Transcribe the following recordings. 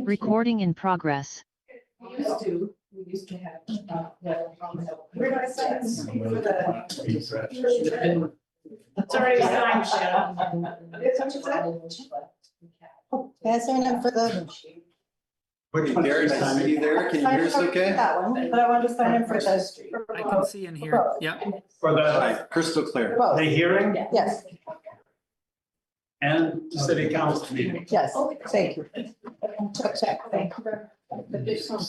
Recording in progress. We used to have. Where did I sign? It's already signed, Shannon. It's what you said? Can I sign up for the? Derek, I see you there. Can you hear us okay? That one, but I wanted to sign in for the. I can see and hear. Yeah. For the, Hi, crystal clear. Both. the hearing Yes, and the city council meeting. yes, thank you. Check. Thank you. But this one.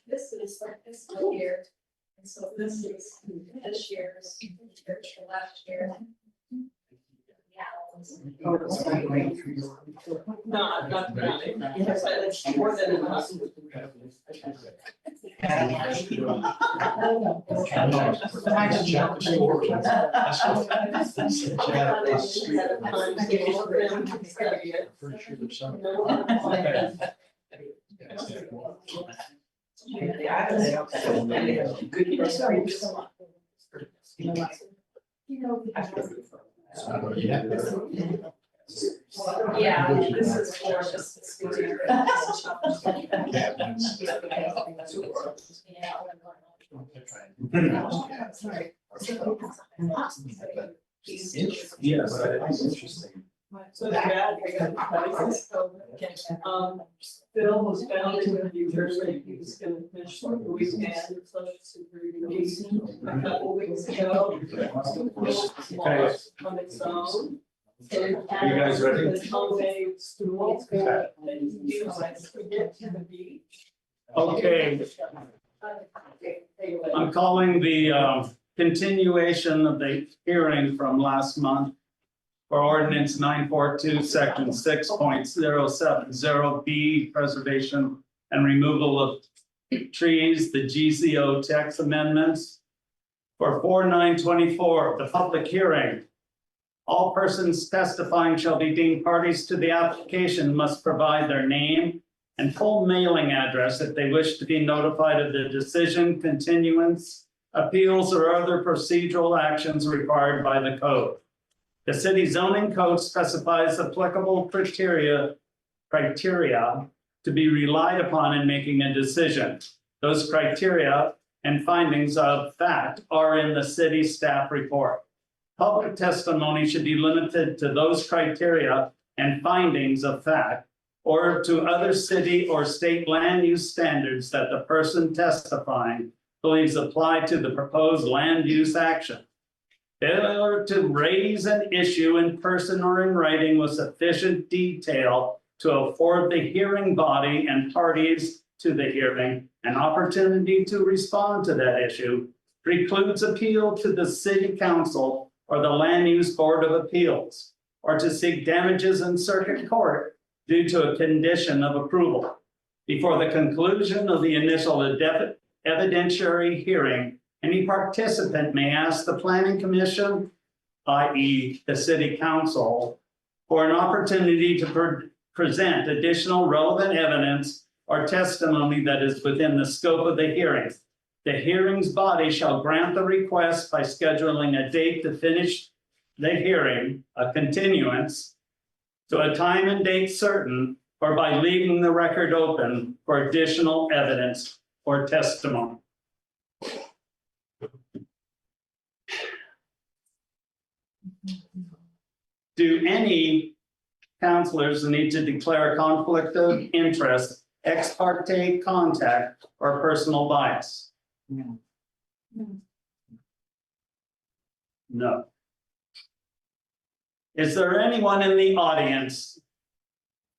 This is like this year. And so this is this year's, last year. No, not really. Yes, but it's more than enough. Yeah, this is for just. Sorry. Yes, that's interesting. So that, Bill was found in New Jersey, he was gonna finish the weekend, social security, a couple weeks ago. On its own. You guys ready? Okay. I'm calling the continuation of the hearing from last month for ordinance 942, section 6.070B, preservation and removal of trees, the GZO text amendments. For 4924, the public hearing. All persons testifying shall be deemed parties to the application must provide their name and full mailing address if they wish to be notified of the decision, continuance, appeals, or other procedural actions required by the code. The city zoning code specifies applicable criteria to be relied upon in making a decision. Those criteria and findings of fact are in the city staff report. Public testimony should be limited to those criteria and findings of fact, or to other city or state land use standards that the person testifying believes apply to the proposed land use action. Failure to raise an issue in person or in writing with sufficient detail to afford the hearing body and parties to the hearing an opportunity to respond to that issue precludes appeal to the city council or the Land Use Board of Appeals, or to seek damages in circuit court due to a condition of approval. Before the conclusion of the initial evidentiary hearing, any participant may ask the Planning Commission, i.e. the City Council, for an opportunity to present additional relevant evidence or testimony that is within the scope of the hearing. The hearing's body shall grant the request by scheduling a date to finish the hearing, a continuance, to a time and date certain, or by leaving the record open for additional evidence or testimony. Do any counselors need to declare a conflict of interest, ex parte contact, or personal bias? No. Is there anyone in the audience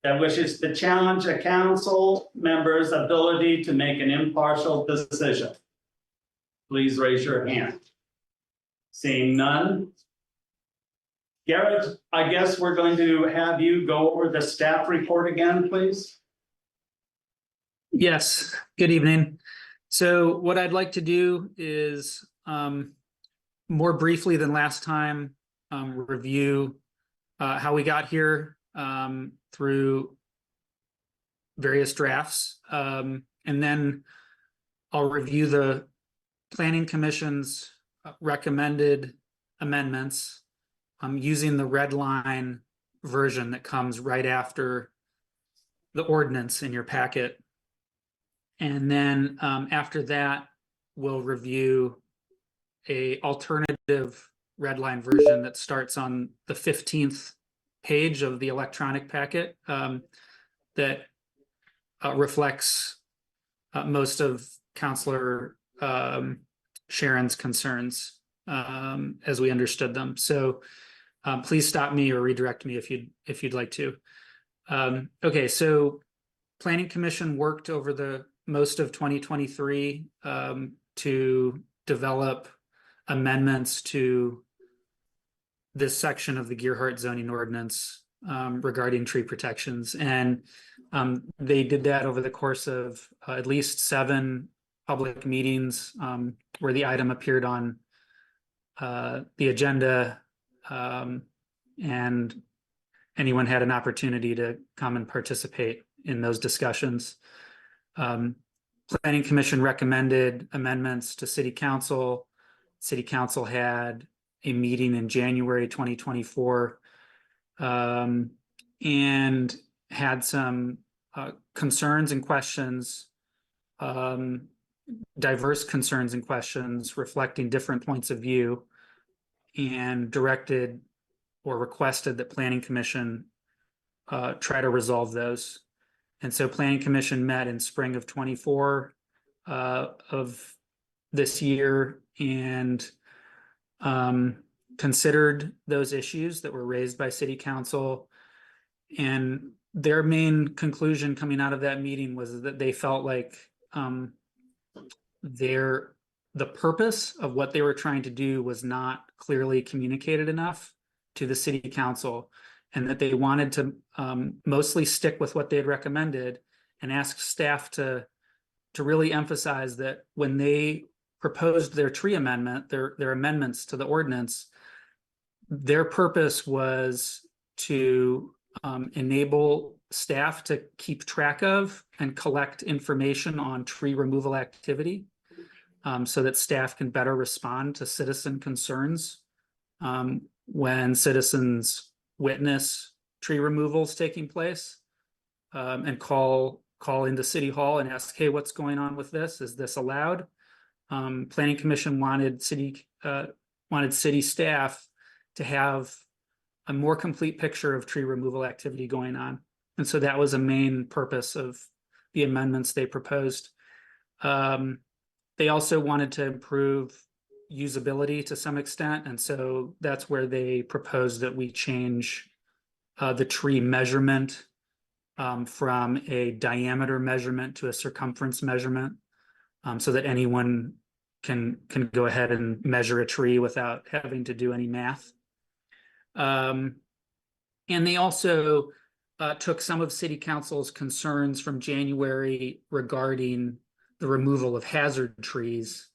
that wishes to challenge a council member's ability to make an impartial decision? Please raise your hand. Seeing none. Garrett, I guess we're going to have you go over the staff report again, please. Yes. Good evening. So what I'd like to do is more briefly than last time review how we got here through various drafts, and then I'll review the Planning Commission's recommended amendments, using the red line version that comes right after the ordinance in your packet. And then after that, we'll review a alternative red line version that starts on the 15th page of the electronic packet that reflects most of Counselor Sharon's concerns as we understood them. So please stop me or redirect me if you'd like to. Okay, so Planning Commission worked over the most of 2023 to develop amendments to this section of the Gearhart zoning ordinance regarding tree protections. And they did that over the course of at least 7 public meetings where the item appeared on the agenda and anyone had an opportunity to come and participate in those discussions. Planning Commission recommended amendments to City Council. City Council had a meeting in January 2024 and had some concerns and questions, diverse concerns and questions reflecting different points of view, and directed or requested that Planning Commission try to resolve those. And so Planning Commission met in spring of 24 of this year and considered those issues that were raised by City Council. And their main conclusion coming out of that meeting was that they felt like the purpose of what they were trying to do was not clearly communicated enough to the City Council, and that they wanted to mostly stick with what they had recommended and ask staff to really emphasize that when they proposed their tree amendment, their amendments to the ordinance, their purpose was to enable staff to keep track of and collect information on tree removal activity so that staff can better respond to citizen concerns when citizens witness tree removals taking place and call into City Hall and ask, hey, what's going on with this? Is this allowed? Planning Commission wanted city staff to have a more complete picture of tree removal activity going on. And so that was a main purpose of the amendments they proposed. They also wanted to improve usability to some extent. And so that's where they proposed that we change the tree measurement from a diameter measurement to a circumference measurement so that anyone can go ahead and measure a tree without having to do any math. And they also took some of City Council's concerns from January regarding the removal of hazard trees,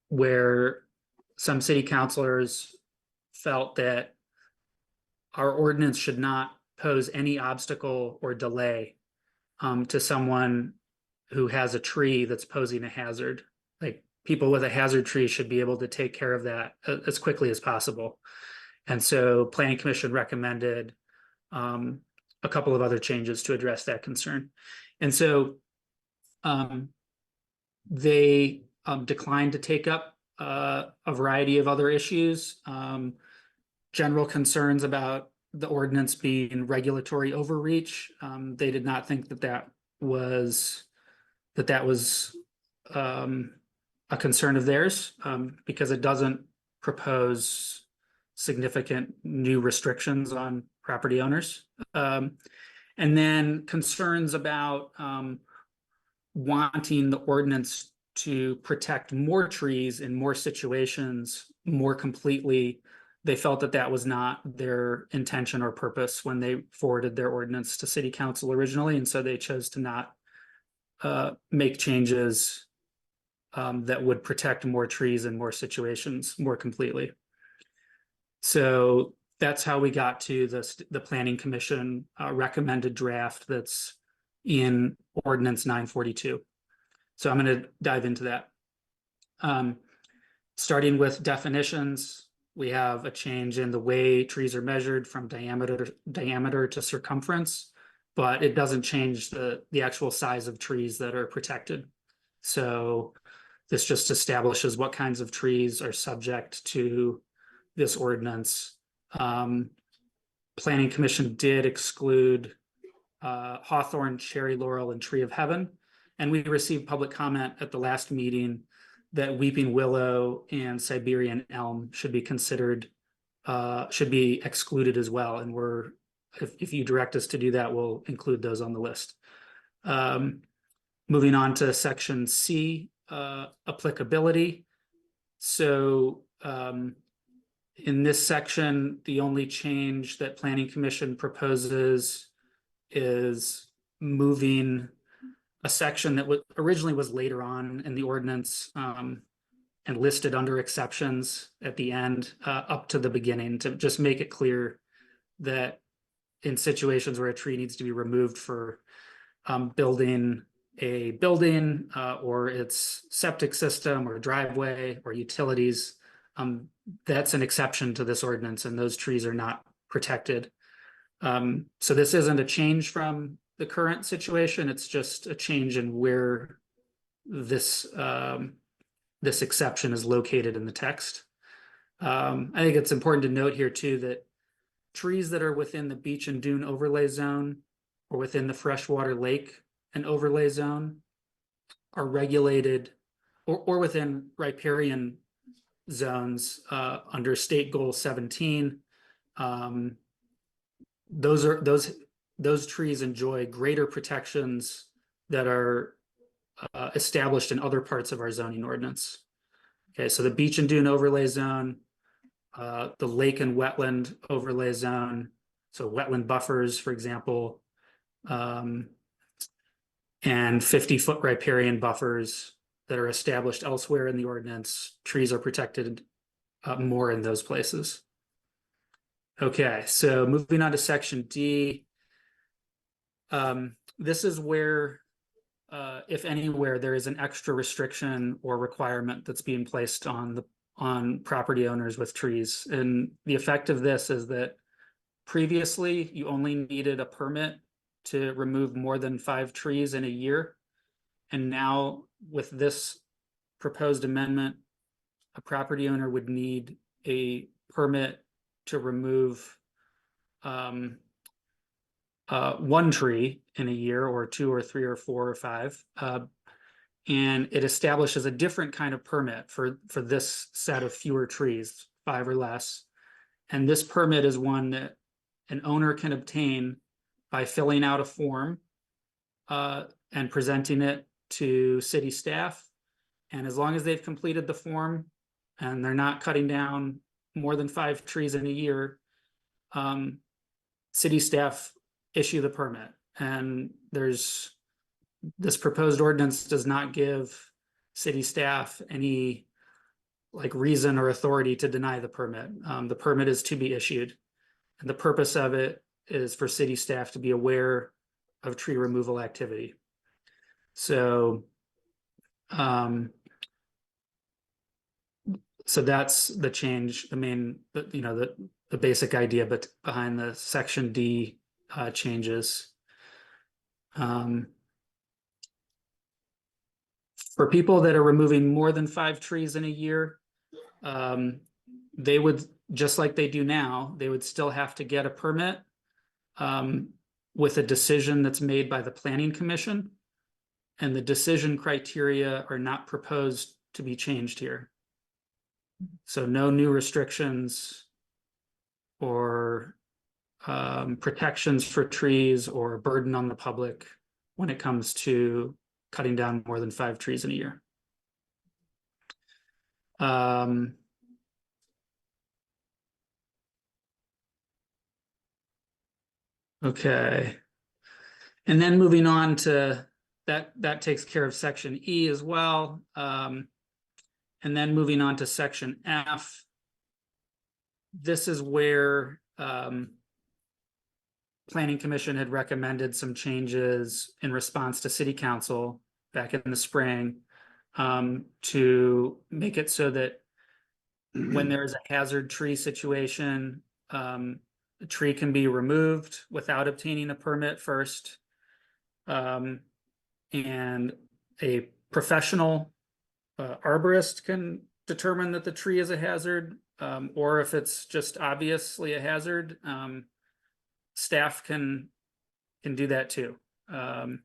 where some city councilors felt that our ordinance should not pose any obstacle or delay to someone who has a tree that's posing a hazard. Like, people with a hazard tree should be able to take care of that as quickly as possible. And so Planning Commission recommended a couple of other changes to address that concern. And so they declined to take up a variety of other issues, general concerns about the ordinance being regulatory overreach. They did not think that was a concern of theirs because it doesn't propose significant new restrictions on property owners. And then concerns about wanting the ordinance to protect more trees in more situations more completely. They felt that was not their intention or purpose when they forwarded their ordinance to City Council originally. And so they chose to not make changes that would protect more trees in more situations more completely. So that's how we got to the Planning Commission recommended draft that's in Ordinance 942. So I'm going to dive into that. Starting with definitions, we have a change in the way trees are measured from diameter to circumference, but it doesn't change the actual size of trees that are protected. So this just establishes what kinds of trees are subject to this ordinance. Planning Commission did exclude hawthorn, cherry laurel, and tree of heaven. And we received public comment at the last meeting that weeping willow and Siberian elm should be considered, should be excluded as well. And if you direct us to do that, we'll include those on the list. Moving on to section C, applicability. So in this section, the only change that Planning Commission proposes is moving a section that originally was later on in the ordinance and listed under exceptions at the end up to the beginning to just make it clear that in situations where a tree needs to be removed for building a building or its septic system or driveway or utilities, that's an exception to this ordinance, and those trees are not protected. So this isn't a change from the current situation, it's just a change in where this this exception is located in the text. I think it's important to note here too that trees that are within the beach and dune overlay zone or within the freshwater lake and overlay zone are regulated, or within riparian zones under State Goal 17. Those trees enjoy greater protections that are established in other parts of our zoning ordinance. Okay, so the beach and dune overlay zone, the lake and wetland overlay zone, so wetland buffers, for example, and 50-foot riparian buffers that are established elsewhere in the ordinance. Trees are protected more in those places. Okay, so moving on to section D. This is where, if anywhere, there is an extra restriction or requirement that's being placed on property owners with trees. And the effect of this is that previously you only needed a permit to remove more than 5 trees in a year. And now with this proposed amendment, a property owner would need a permit to remove 1 tree in a year, or 2 or 3 or 4 or 5. And it establishes a different kind of permit for this set of fewer trees, 5 or less. And this permit is one that an owner can obtain by filling out a form and presenting it to city staff. And as long as they've completed the form and they're not cutting down more than 5 trees in a year, city staff issue the permit. And this proposed ordinance does not give city staff any reason or authority to deny the permit. The permit is to be issued, and the purpose of it is for city staff to be aware of tree removal activity. So so that's the change, the basic idea but behind the section D changes. For people that are removing more than 5 trees in a year, they would, just like they do now, they would still have to get a permit with a decision that's made by the Planning Commission. And the decision criteria are not proposed to be changed here. So no new restrictions or protections for trees or burden on the public when it comes to cutting down more than 5 trees in a year. Okay. And then moving on to that takes care of section E as well. And then moving on to section F. This is where Planning Commission had recommended some changes in response to City Council back in the spring to make it so that when there's a hazard tree situation, a tree can be removed without obtaining a permit first. And a professional arborist can determine that the tree is a hazard, or if it's just obviously a hazard, staff can do that too. And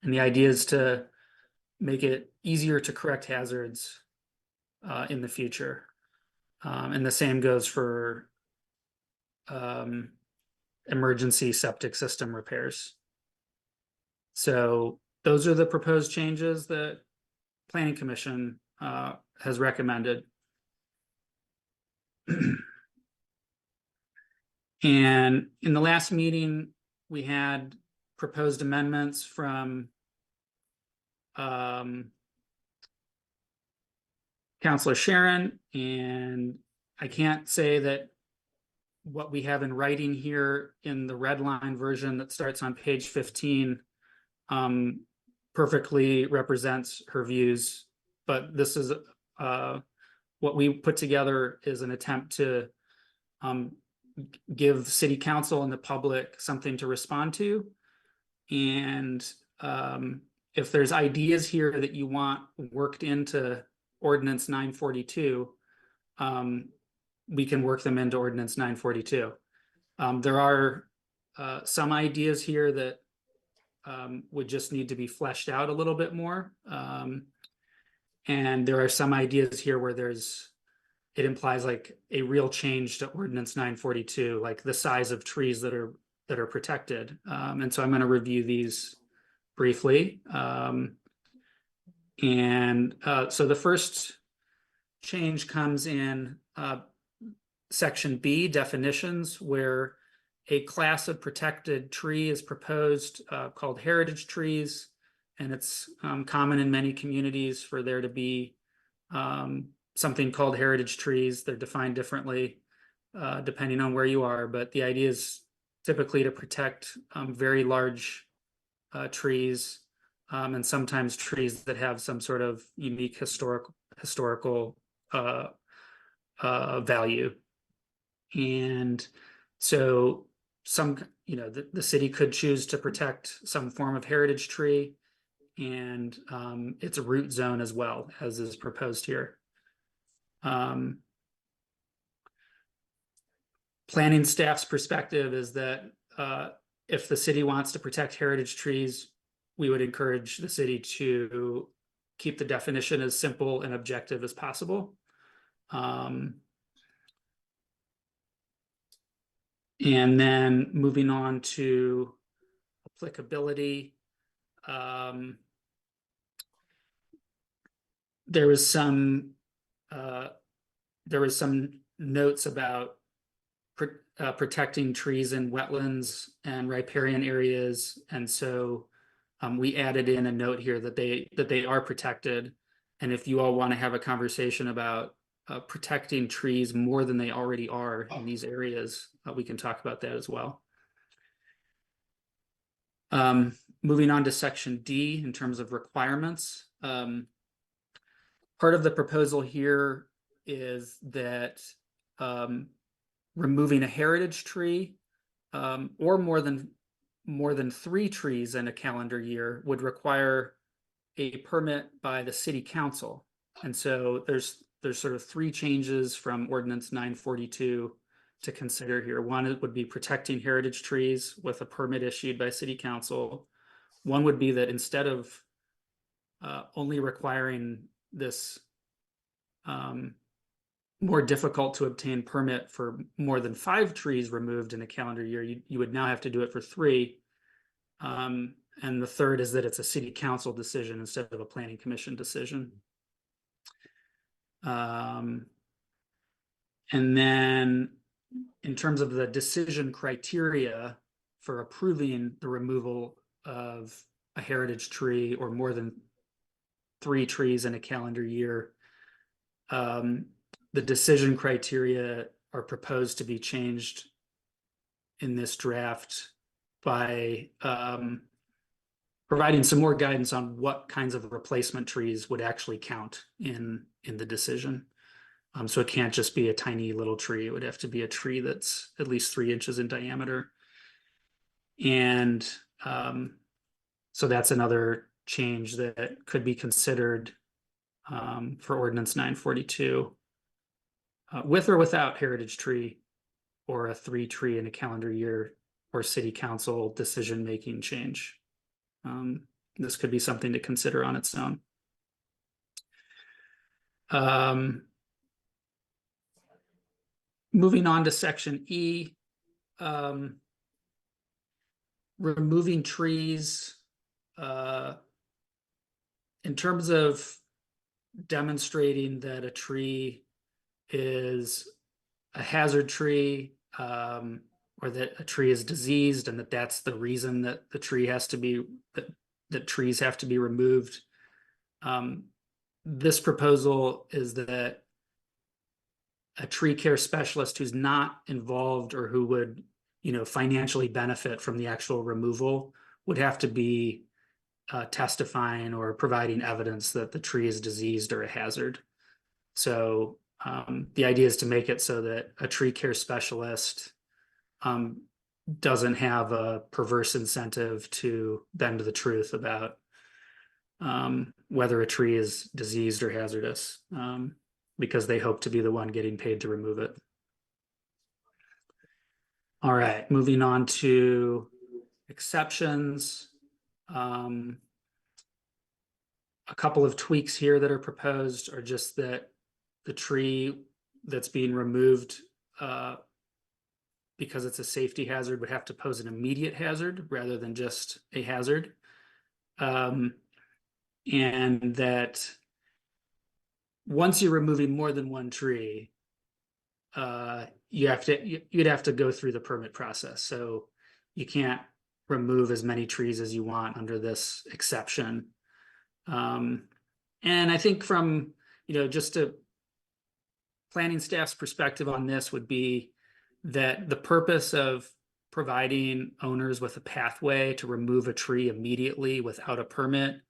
the idea is to make it easier to correct hazards in the future. And the same goes for emergency septic system repairs. So those are the proposed changes that Planning Commission has recommended. And in the last meeting, we had proposed amendments from Councilor Sharon, and I can't say that what we have in writing here in the red line version that starts on page 15 perfectly represents her views, but this is what we put together is an attempt to give City Council and the public something to respond to. And if there's ideas here that you want worked into Ordinance 942, we can work them into Ordinance 942. There are some ideas here that would just need to be fleshed out a little bit more. And there are some ideas here where it implies like a real change to Ordinance 942, like the size of trees that are protected. And so I'm going to review these briefly. So the first change comes in Section B, definitions, where a class of protected tree is proposed called heritage trees. And it's common in many communities for there to be something called heritage trees. They're defined differently depending on where you are, but the idea is typically to protect very large trees and sometimes trees that have some sort of unique historical value. And so the city could choose to protect some form of heritage tree, and it's a root zone as well, as is proposed here. Planning staff's perspective is that if the city wants to protect heritage trees, we would encourage the city to keep the definition as simple and objective as possible. And then moving on to applicability, there was some notes about protecting trees in wetlands and riparian areas, and so we added in a note here that they are protected. And if you all want to have a conversation about protecting trees more than they already are in these areas, we can talk about that as well. Moving on to Section D in terms of requirements. Part of the proposal here is that removing a heritage tree or more than 3 trees in a calendar year would require a permit by the City Council. And so there's sort of 3 changes from Ordinance 942 to consider here. One would be protecting heritage trees with a permit issued by City Council. One would be that instead of only requiring this more difficult to obtain permit for more than 5 trees removed in a calendar year, you would now have to do it for 3. And the third is that it's a City Council decision instead of a Planning Commission decision. And then in terms of the decision criteria for approving the removal of a heritage tree or more than 3 trees in a calendar year, the decision criteria are proposed to be changed in this draft by providing some more guidance on what kinds of replacement trees would actually count in the decision. So it can't just be a tiny little tree. It would have to be a tree that's at least 3 inches in diameter. And so that's another change that could be considered for ordinance 942. With or without heritage tree or a 3 tree in a calendar year or city council decision-making change. This could be something to consider on its own. Moving on to section E, removing trees. In terms of demonstrating that a tree is a hazard tree, or that a tree is diseased, and that's the reason that the tree has to be, that trees have to be removed. This proposal is that a tree care specialist who's not involved or who would, financially benefit from the actual removal would have to be testifying or providing evidence that the tree is diseased or a hazard. So the idea is to make it so that a tree care specialist doesn't have a perverse incentive to bend the truth about whether a tree is diseased or hazardous, because they hope to be the one getting paid to remove it. All right, moving on to exceptions. A couple of tweaks here that are proposed are just that the tree that's being removed because it's a safety hazard would have to pose an immediate hazard rather than just a hazard. And that once you're removing more than one tree, you'd have to go through the permit process. So you can't remove as many trees as you want under this exception. And I think from, just a planning staff's perspective on this would be that the purpose of providing owners with a pathway to remove a tree immediately without a permit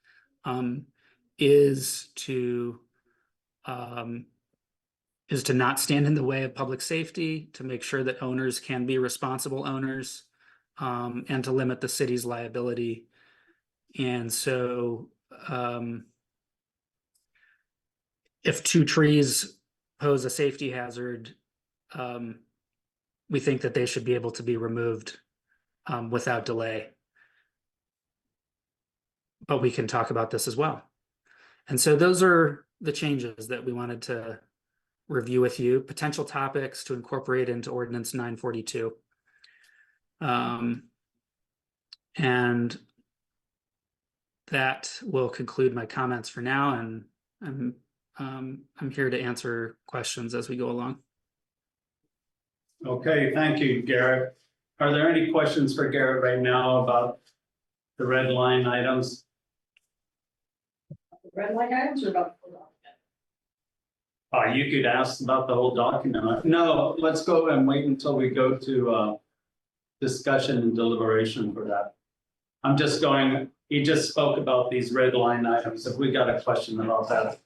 is to not stand in the way of public safety, to make sure that owners can be responsible owners, and to limit the city's liability. And so if 2 trees pose a safety hazard, we think that they should be able to be removed without delay. But we can talk about this as well. And so those are the changes that we wanted to review with you, potential topics to incorporate into ordinance 942. And that will conclude my comments for now, and I'm here to answer questions as we go along. Okay, thank you, Garrett. Are there any questions for Garrett right now about the red line items? Red line items or about the document? You could ask about the whole document. No, let's go and wait until we go to discussion and deliberation for that. I'm just going, he just spoke about these red line items. If we got a question about that,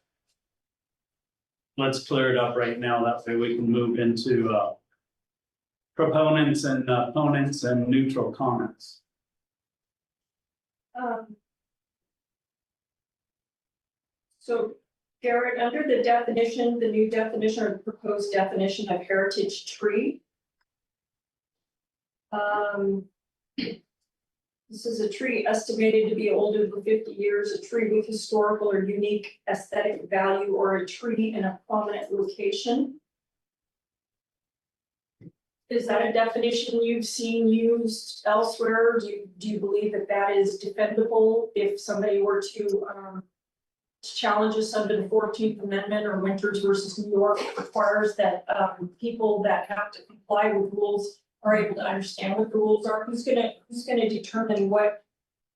let's clear it up right now. That way we can move into proponents and opponents and neutral comments. So Garrett, under the definition, the new definition or the proposed definition of heritage tree. This is a tree estimated to be older than 50 years, a tree with historical or unique aesthetic value, or a tree in a prominent location. Is that a definition you've seen used elsewhere? Do you believe that that is defendable if somebody were to challenge us under the 14th Amendment or Winters versus New York requires that people that have to comply with rules are able to understand what the rules are? Who's gonna determine what,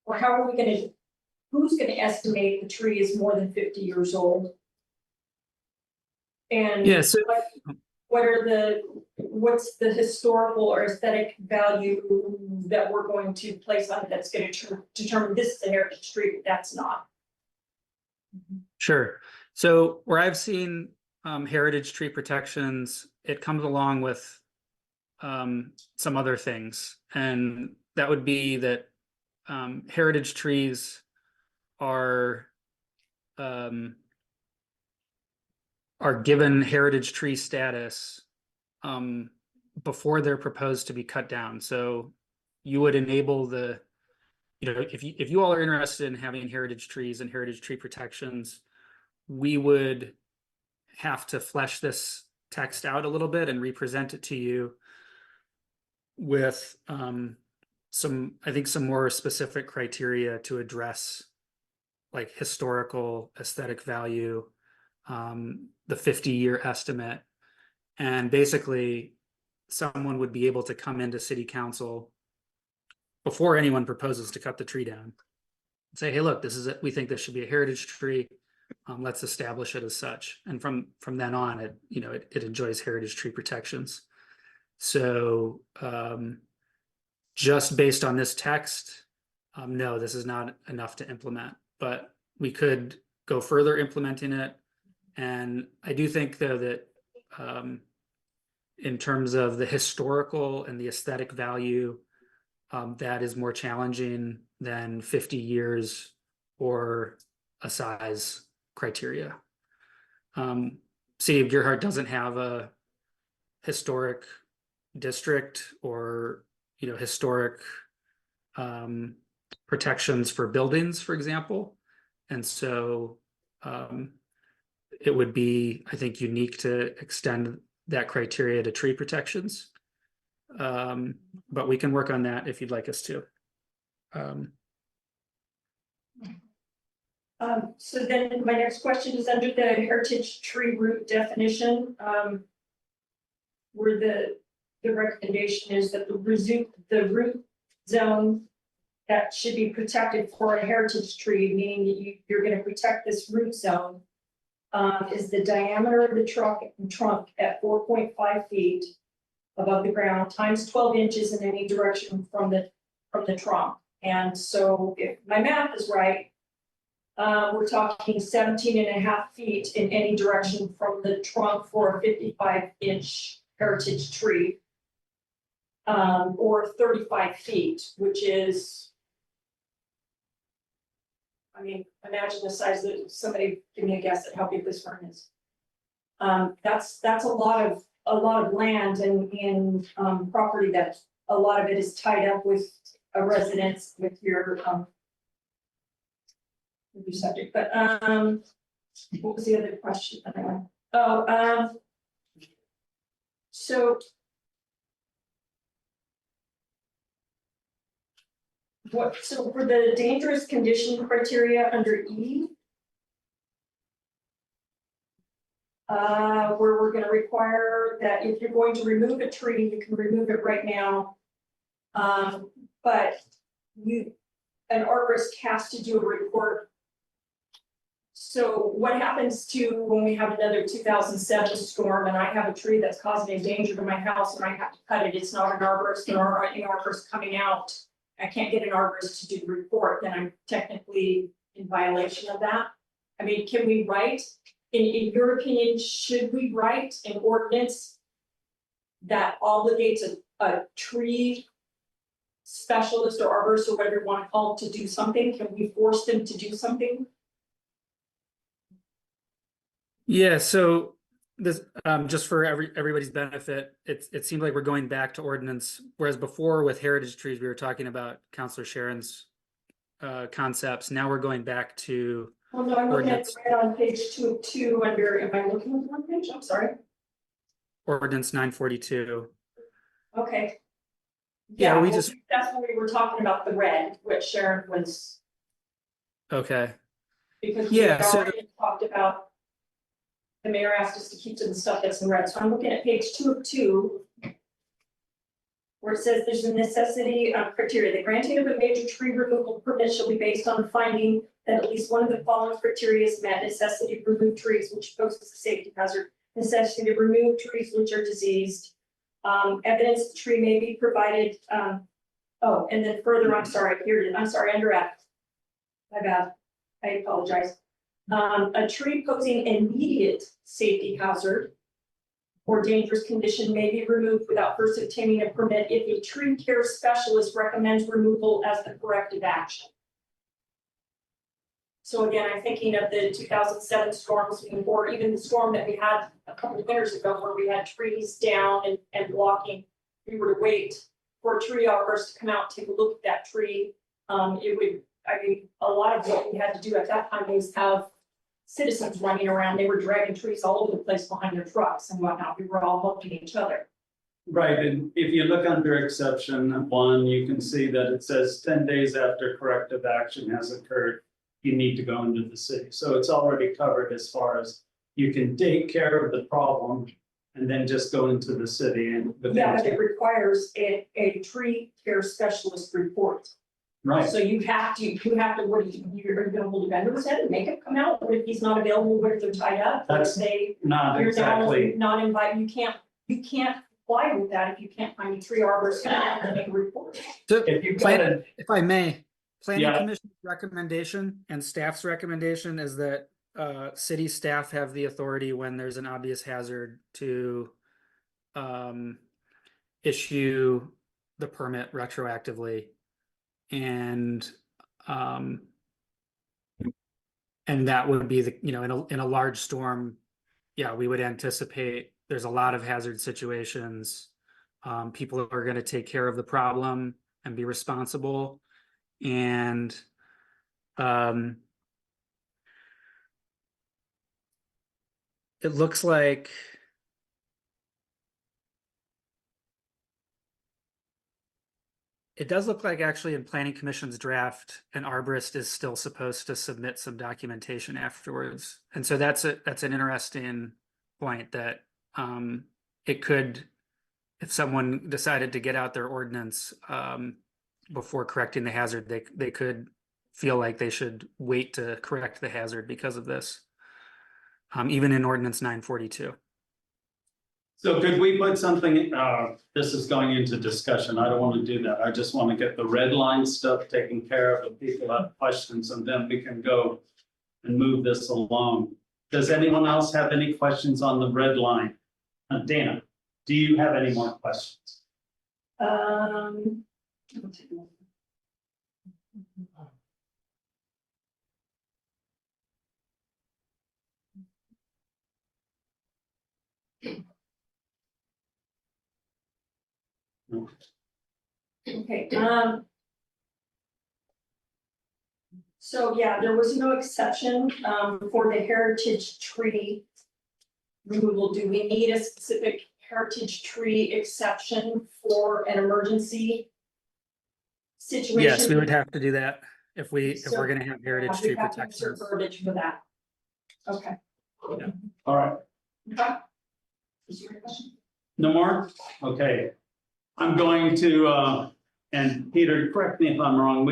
or how are we gonna, who's gonna estimate the tree is more than 50 years old? And Yeah, so what's the historical or aesthetic value that we're going to place on it that's going to determine this is a heritage tree, but that's not? sure. So where I've seen heritage tree protections, it comes along with some other things, and that would be that heritage trees are given heritage tree status before they're proposed to be cut down. So you would enable the, if you all are interested in having heritage trees and heritage tree protections, we would have to flesh this text out a little bit and represent it to you with I think some more specific criteria to address like historical aesthetic value, the 50-year estimate, and basically someone would be able to come into city council before anyone proposes to cut the tree down and say, hey, look, this is it. We think this should be a heritage tree. Let's establish it as such. And from then on, it enjoys heritage tree protections. So just based on this text, no, this is not enough to implement, but we could go further implementing it. And I do think, though, that in terms of the historical and the aesthetic value, that is more challenging than 50 years or a size criteria. City of Gearhart doesn't have a historic district or historic protections for buildings, for example, and so it would be, I think, unique to extend that criteria to tree protections, but we can work on that if you'd like us to. So then my next question is under the heritage tree root definition, where the recommendation is that the root zone that should be protected for a heritage tree, meaning that you're going to protect this root zone, is the diameter of the trunk at 4.5 feet above the ground times 12 inches in any direction from the trunk. And so if my math is right, we're talking 17.5 feet in any direction from the trunk for a 55-inch heritage tree, or 35 feet, which is, I mean, imagine the size of somebody. Give me a guess at how big this fern is. That's a lot of land and property that a lot of it is tied up with a residence with your subject. But what was the other question? So so for the dangerous condition criteria under E, where we're going to require that if you're going to remove a tree, you can remove it right now, but an arborist has to do a report. So what happens to when we have another 2007 storm and I have a tree that's causing a danger to my house and I have to cut it? It's not an arborist or an arborist coming out. I can't get an arborist to do the report, then I'm technically in violation of that. I mean, can we write, in your opinion, should we write an ordinance that obligates a tree specialist or arborist or whatever you want to call it to do something? Can we force them to do something? Yeah, so this just for everybody's benefit, it seems like we're going back to ordinance, whereas before with heritage trees we were talking about Councilor Sharon's concepts. Now we're going back to Well, no, I'm looking at ordinance. it right on page 2 under. Am I looking at the wrong page? I'm sorry. Ordinance 942. Okay. Yeah, we well, just that's when we were talking about the red, which Sharon was, okay. because we Yeah, so already talked about. The mayor asked us to keep to the stuff that's in red. So I'm looking at page 2 of 2, where it says there's a necessity criteria. The granting of a major tree removal permit shall be based on the finding that at least one of the following criteria is met: necessity to remove trees which poses a safety hazard, necessity to remove trees which are diseased, evidence the tree may be provided. Oh, and then further, I'm sorry, here it is. I'm sorry, under F. My bad. I apologize. A tree posing immediate safety hazard or dangerous condition may be removed without first obtaining a permit if a tree care specialist recommends removal as the corrective action. So again, I'm thinking of the 2007 storms, or even the storm that we had a couple of winters ago where we had trees down and blocking. We were to wait for a tree arborist to come out, take a look at that tree. It would, I mean, a lot of what we had to do at that time was have citizens running around. They were dragging trees all over the place behind their trucks and whatnot. We were all helping each other. Right, and if you look under exception 1, you can see that it says 10 days after corrective action has occurred, you need to go into the city. So it's already covered as far as you can take care of the problem and then just go into the city and. Yeah, but it requires a tree care specialist report. Right, So you have to, what are you, you're gonna hold a gun to his head and make him come out? What if he's not available, what if they're tied up? What if That's they, not you're now exactly, not invited, you can't comply with that if you can't find a tree arborist to make a report. So, if you've got a, if I may, planning Yeah. commission's recommendation and staff's recommendation is that city staff have the authority when there's an obvious hazard to issue the permit retroactively. And that would be the, in a large storm, yeah, we would anticipate there's a lot of hazard situations. People are going to take care of the problem and be responsible. And it looks like it does look like actually in planning commission's draft, an arborist is still supposed to submit some documentation afterwards. And so that's an interesting point that it could, if someone decided to get out their ordinance before correcting the hazard, they could feel like they should wait to correct the hazard because of this, even in ordinance 942. so could we put something, this is going into discussion, I don't want to do that, I just want to get the red line stuff taken care of, if people have questions, and then we can go and move this along. Does anyone else have any questions on the red line? Dana, do you have any more questions? Okay, so yeah, there was no exception for the heritage tree removal. Do we need a specific heritage tree exception for an emergency situation? Yes, we would have to do that if we're So, going to have heritage We tree have to insert protection. verbiage for that. Okay. All right, Okay. Is your question? no more? Okay. I'm going to, and Peter, correct me if I'm wrong,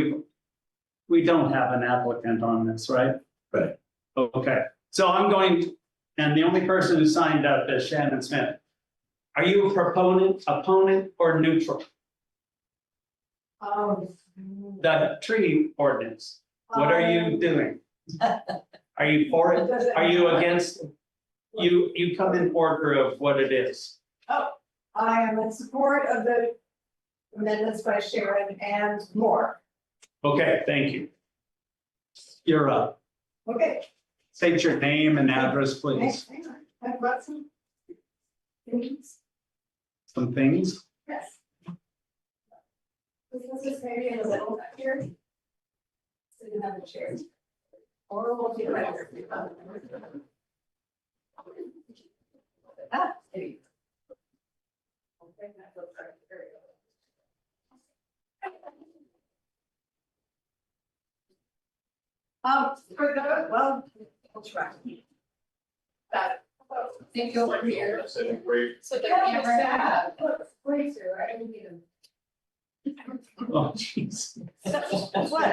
we don't have an applicant on this, right? Right. Okay, so I'm going, and the only person who signed up is Shannon Smith. Are you a proponent, opponent, or neutral? The tree ordinance, what are you doing? Are you for it? Are you against? You come in order of what it is. I am in support of the amendments by Sharon and more. Okay, thank you. You're up. Okay. State your name and address, please. Hang on. I've got some things. Some things. Yes. This is maybe in the middle back here. So you have a chair. Or we'll do right here. Ah, there you go. For the, well, we'll try. That, think over here. So the camera. Please, sir, I don't need them. Oh, jeez. What?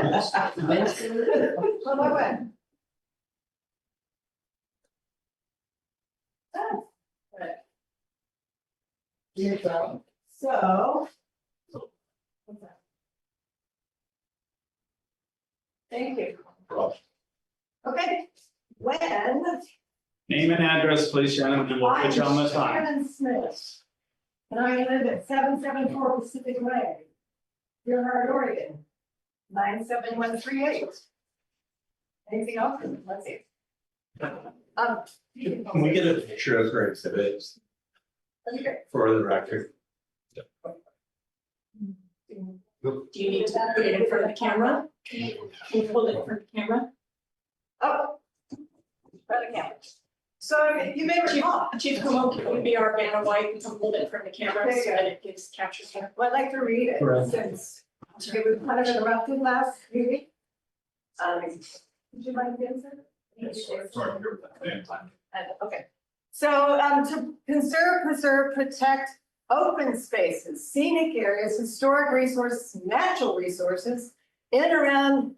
Here you go. So. Thank you. Okay. when Name and address, please, Shannon, and we'll put you on the I'm time. Shannon Smith. And I live at 774 Pacific Way, Gearhart, Oregon, 97138. Anything else? Let's see. Can we get a picture of her exhibits Okay. for the record? Do you need to put it in front of the camera? Can you hold it in front of the camera? Oh. Right again. So you may recall, Chief Como, can you be our banner white and come hold it in front of the camera so that it gives captures her? well, I'd like to read it Correct. since it was kind of interrupted last meeting. Would you mind getting Okay. So to conserve, preserve, protect open spaces, scenic areas, historic resources, natural resources in and around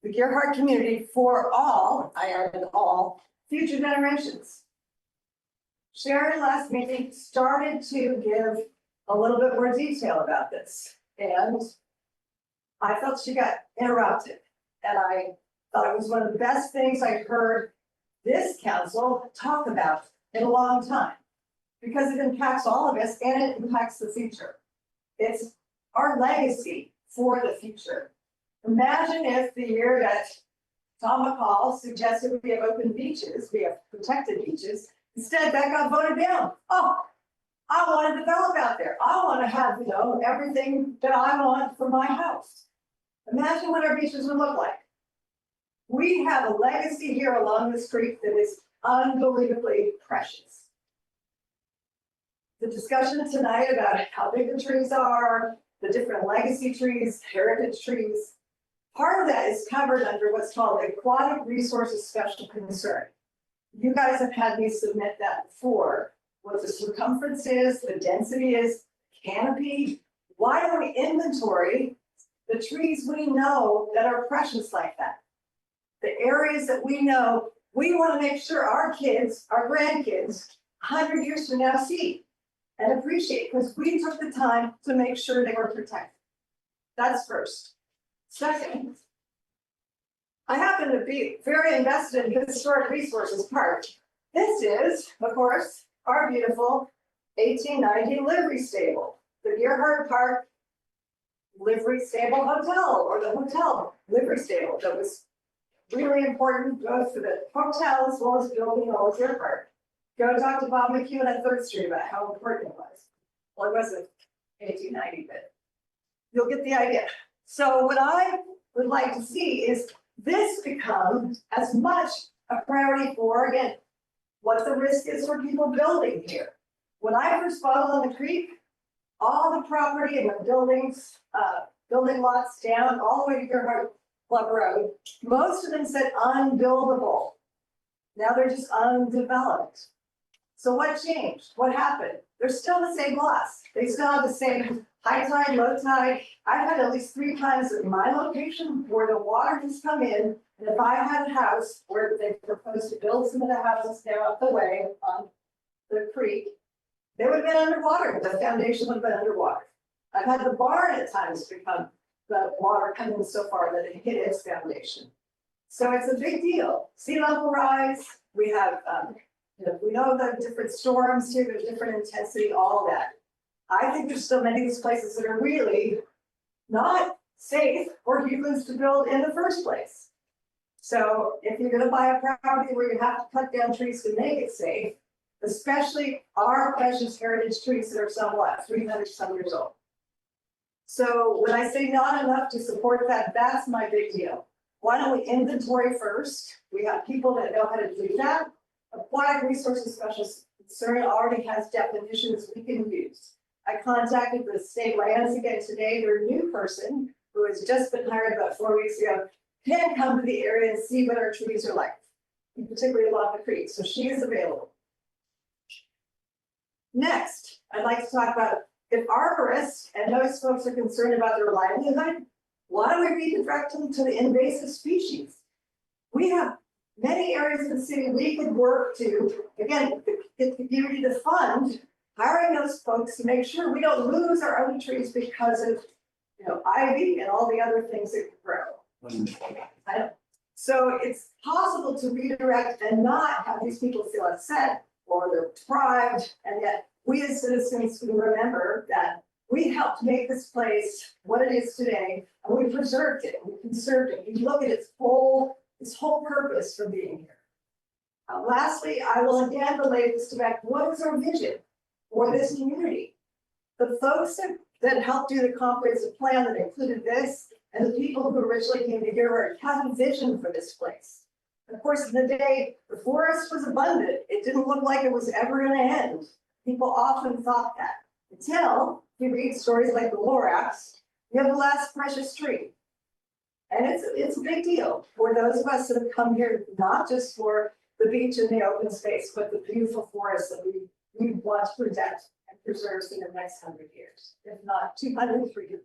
the Gearhart community for all, I added all, future generations. Sharon last meeting started to give a little bit more detail about this, and I felt she got interrupted, and I thought it was one of the best things I heard this council talk about in a long time, because it impacts all of us and it impacts the future. It's our legacy for the future. Imagine if the year that Tom McCall suggested we have open beaches, we have protected beaches, instead that got voted down. Oh, I want to develop out there. I want to have, everything that I want for my house. Imagine what our beaches would look like. We have a legacy here along this creek that is unbelievably precious. The discussion tonight about how big the trees are, the different legacy trees, heritage trees, part of that is covered under what's called aquatic resources special concern. You guys have had me submit that before, what the circumference is, the density is, canopy. Why don't we inventory the trees we know that are precious like that? The areas that we know, we want to make sure our kids, our grandkids, 100 years from now see and appreciate, because we took the time to make sure they were protected. That's first. Second, I happen to be very invested in Historic Resources Park. This is, of course, our beautiful 1890 livery stable, the Gearhart Park Livery Stable Hotel, or the hotel livery stable that was really important both for the hotel as well as building all of Gearhart. Go talk to Bob McEwen at 3rd Street about how important it was. Well, it wasn't 1890, but you'll get the idea. So what I would like to see is this become as much a priority for, again, what the risk is for people building here. When I first bought on the creek, all the property and the buildings, building lots down all the way to Gearhart Club Road, most of them said unbuildable. Now they're just undeveloped. So what changed? What happened? They're still the same lots. They still have the same high tide, low tide. I've had at least 3 times in my location where the water has come in. And if I had a house where they proposed to build some of the houses down up the way on the creek, they would have been underwater. The foundation would have been underwater. I've had the barn at times become the water come in so far that it hit its foundation. So it's a big deal. Sea level rise, we have, we know the different storms here, there's different intensity, all of that. I think there's still many of these places that are really not safe for humans to build in the first place. So if you're gonna buy a property where you have to cut down trees to make it safe, especially our precious heritage trees that are somewhat 300 some years old. So when I say not enough to support that, that's my big deal. Why don't we inventory first? We have people that know how to do that. Aquatic Resources Special Concern already has definitions we can use. I contacted the state lands again today. Their new person, who has just been hired about 4 weeks ago, can come to the area and see what our trees are like, particularly along the creek. So she is available. Next, I'd like to talk about if arborists and those folks are concerned about their livelihood, why don't we redirect them to the invasive species? We have many areas of the city we could work to, again, get the community to fund hiring those folks to make sure we don't lose our other trees because of, ivy and all the other things that grow. So it's possible to redirect and not have these people feel upset or they're deprived, and yet we as citizens can remember that we helped make this place what it is today, and we preserved it, we conserved it. You look at its whole purpose for being here. Lastly, I will again relate this to back, what is our vision for this community? The folks that helped do the comprehensive plan that included this, and the people who originally came to Gearhart had a vision for this place. Of course, in the day, the forest was abundant. It didn't look like it was ever gonna end. People often thought that, until you read stories like the Lorax, you have the last precious tree. And it's a big deal for those of us that have come here, not just for the beach and the open space, but the beautiful forest that we want to protect and preserve in the next 100 years, if not 200, 300.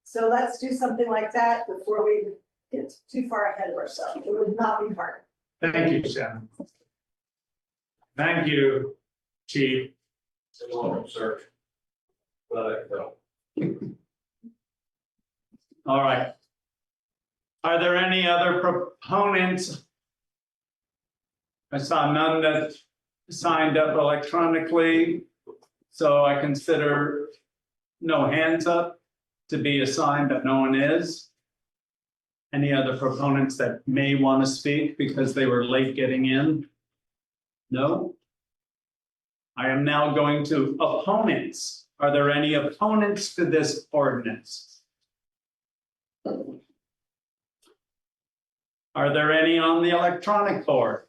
So let's do something like that before we get too far ahead of ourselves. It would not be hard. Thank you, Shannon. Thank you, Chief. Sir. All right. Are there any other proponents? I saw none that signed up electronically, so I consider no hands up to be a sign that no one is. Any other proponents that may want to speak because they were late getting in? No? I am now going to opponents. Are there any opponents to this ordinance? Are there any on the electronic board?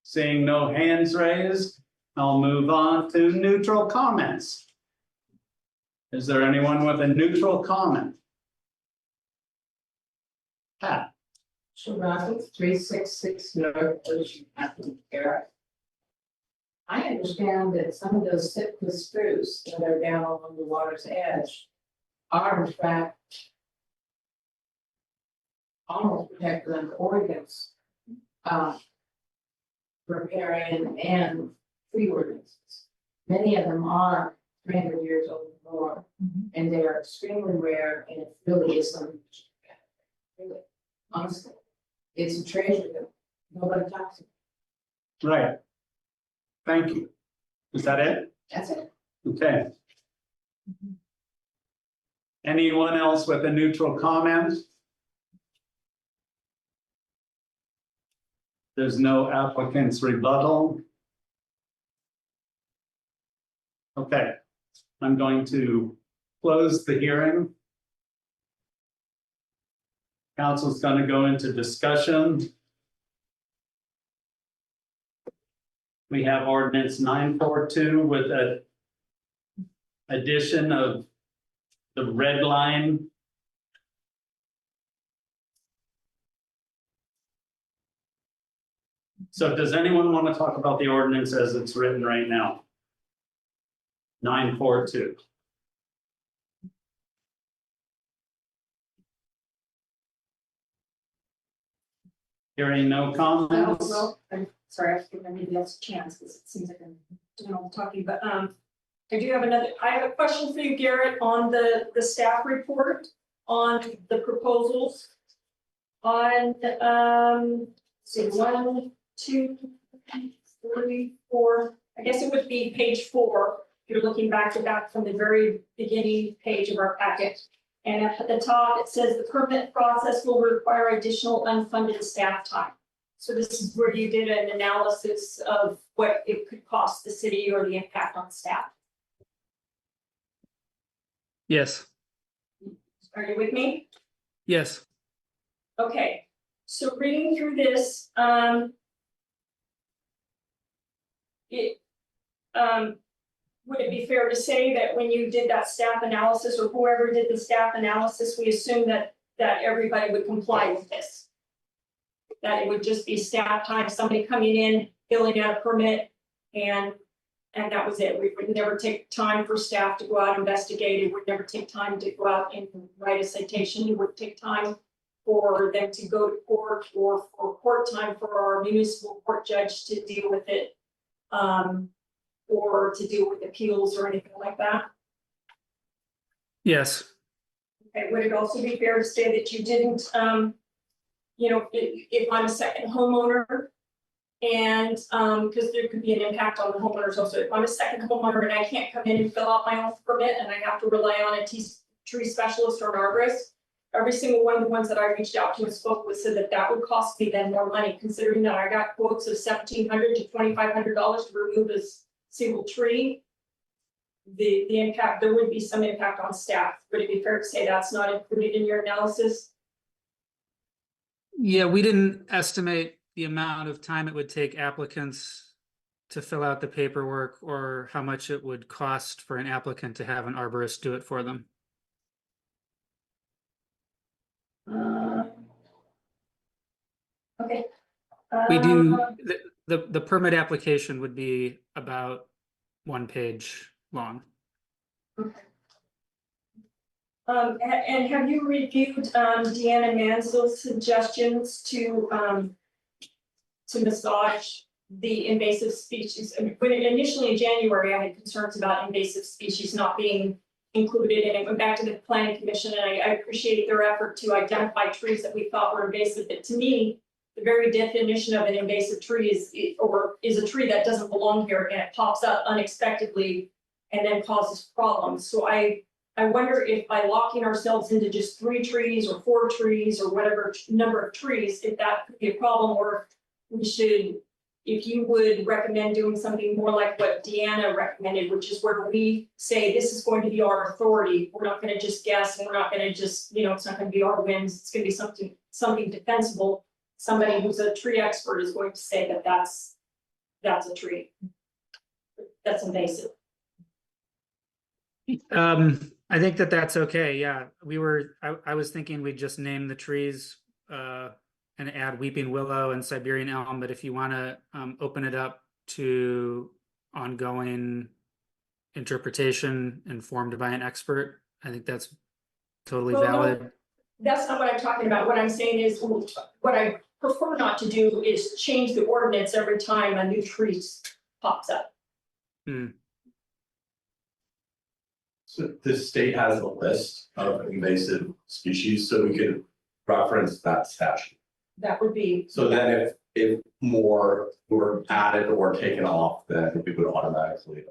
Seeing no hands raised, I'll move on to neutral comments. Is there anyone with a neutral comment? Pat? So Roberts, 366 North Ocean Avenue, Gearhart. I understand that some of those cypress spruce that are down along the water's edge are in fact almost protected under Oregon's riparian and tree ordinances. Many of them are 300 years old or more, and they are extremely rare, and it really is something. Really, honestly, it's a treasure that nobody talks about. Right. Thank you. Is that it? That's it. Okay. Anyone else with a neutral comment? There's no applicant's rebuttal. Okay, I'm going to close the hearing. Council's going to go into discussion. We have ordinance 942 with an addition of the red line. So does anyone want to talk about the ordinance as it's written right now? 942. Hearing no comments. Well, I'm sorry, I think maybe that's a chance, because it seems like I'm doing all the talking, but I have a question for you, Garrett, on the staff report on the proposals. On, say 1, 2, 3, 4, I guess it would be page 4. If you're looking back from the very beginning page of our packet. And at the top, it says the permit process will require additional unfunded staff time. So this is where you did an analysis of what it could cost the city or the impact on staff. Yes, Are you with me? yes, Okay, so reading through this, would it be fair to say that when you did that staff analysis, or whoever did the staff analysis, we assumed that everybody would comply with this? That it would just be staff time, somebody coming in, filling out a permit, and that was it. We would never take time for staff to go out and investigate. It would never take time to go out and write a citation. It would take time for them to go to court, or for court time for our municipal court judge to deal with it. Or to deal with appeals or anything like that. yes, Okay, would it also be fair to say that you didn't you know, if I'm a second homeowner. And, because there could be an impact on the homeowners also, if I'm a second homeowner and I can't come in and fill out my own permit and I have to rely on a tree specialist or an arborist. Every single one of the ones that I reached out to and spoke with said that that would cost me then more money, considering that I got quotes of $1,700 to $2,500 to remove a single tree. The impact, there would be some impact on staff. Would it be fair to say that's not included in your analysis? Yeah, we didn't estimate the amount of time it would take applicants to fill out the paperwork or how much it would cost for an applicant to have an arborist do it for them. Okay. We do, the permit application would be about 1 page long. And have you reviewed Deanna Mansell's suggestions to massage the invasive species? I mean, when initially in January, I had concerns about invasive species not being included, and it went back to the planning commission, and I appreciate their effort to identify trees that we thought were invasive, but to me, the very definition of an invasive tree is a tree that doesn't belong here and it pops up unexpectedly and then causes problems. So I wonder if by locking ourselves into just 3 trees or 4 trees or whatever number of trees, if that could be a problem, or we should, if you would recommend doing something more like what Deanna recommended, which is where we say this is going to be our authority. We're not going to just guess, and we're not going to just, you know, it's not going to be our wins. It's going to be something defensible. Somebody who's a tree expert is going to say that that's a tree. That's invasive. I think that's okay. Yeah, I was thinking we'd just name the trees and add weeping willow and Siberian elm, but if you want to open it up to ongoing interpretation informed by an expert, I think that's totally valid. No, that's not what I'm talking about. What I'm saying is, what I prefer not to do is change the ordinance every time a new tree pops up. So the state has a list of invasive species, so we could reference that statute. That would be. So then if more were added or taken off, then we would automatically.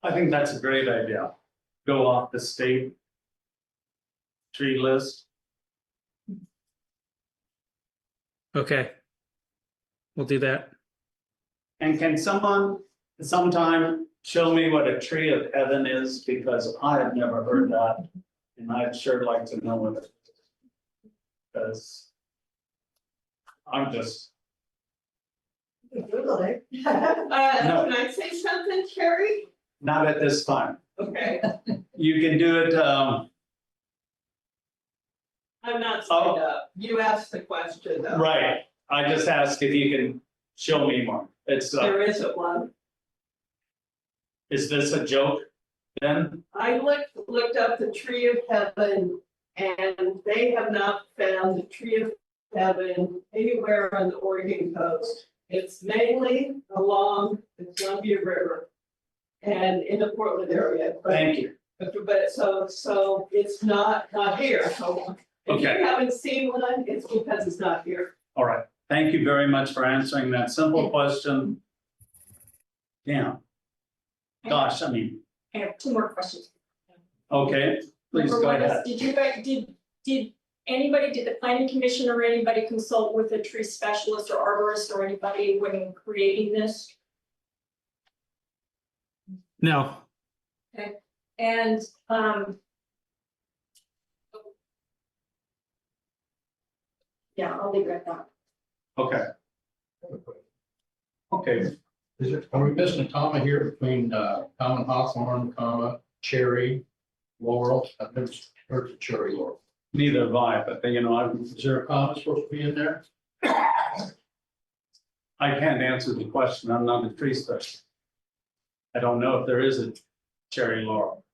I think that's a great idea. Go off the state tree list. Okay. We'll do that. And can someone sometime show me what a tree of heaven is? Because I have never heard that. And I'd sure like to know what it is. Because I'm just, Google it. No. Can I say something, Carrie? not at this time. Okay, You can do it, I'm not signed up. You asked the question though. right. I just asked if you can show me more. It's, There isn't one. is this a joke then? I looked up the tree of heaven and they have not found the tree of heaven anywhere on the Oregon coast. It's mainly along the Columbia River and in the Portland area. Thank you. But so it's not here. So if Okay. you haven't seen one, it's because it's not here. All right. Thank you very much for answering that simple question. Yeah. Gosh, I mean, I have 2 more questions. okay, please Number go one is, ahead. did you guys, did anybody, did the planning commission or anybody consult with a tree specialist or arborist or anybody when creating this? No. And, yeah, I'll leave it at that. Okay. Okay, Are we missing a comma here between common hawthorn, comma, cherry, laurel? I've never heard of cherry laurel. neither have I, but you know, Is there a comma supposed to be in there? I can't answer the question. I'm not a tree specialist. I don't know if there is a cherry laurel.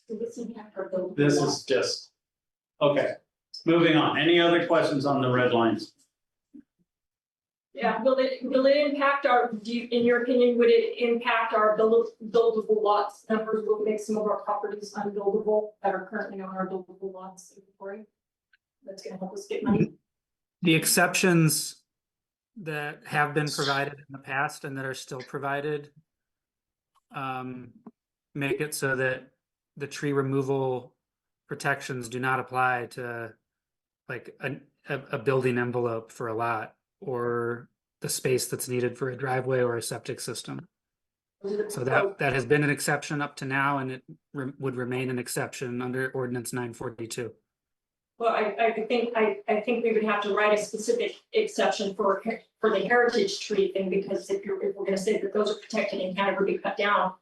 This is just, okay, moving on. Any other questions on the red lines? Yeah, will it impact our, in your opinion, would it impact our buildable lots numbers? Will it make some of our properties unbuildable that are currently on our buildable lots inventory? That's gonna help us get money. The exceptions that have been provided in the past and that are still provided make it so that the tree removal protections do not apply to like a building envelope for a lot or the space that's needed for a driveway or a septic system. So that has been an exception up to now, and it would remain an exception under ordinance 942. Well, I think we would have to write a specific exception for the heritage tree thing, because if we're gonna say that those are protected and can't ever be cut down,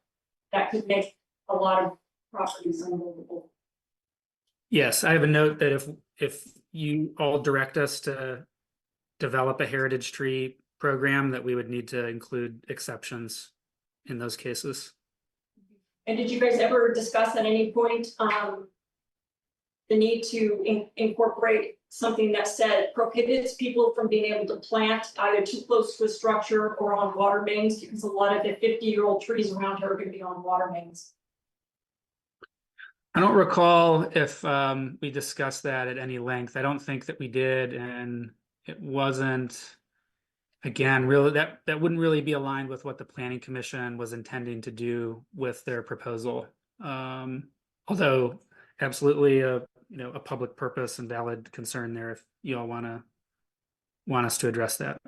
that could make a lot of properties unbuildable. Yes, I have a note that if you all direct us to develop a heritage tree program, that we would need to include exceptions in those cases. And did you guys ever discuss at any point, the need to incorporate something that said prohibits people from being able to plant either too close to a structure or on water mains, because a lot of the 50-year-old trees around here are going to be on water mains? I don't recall if we discussed that at any length. I don't think that we did, and it wasn't, again, really that wouldn't really be aligned with what the Planning Commission was intending to do with their proposal. Although absolutely a public purpose and valid concern there if you all want us to address that.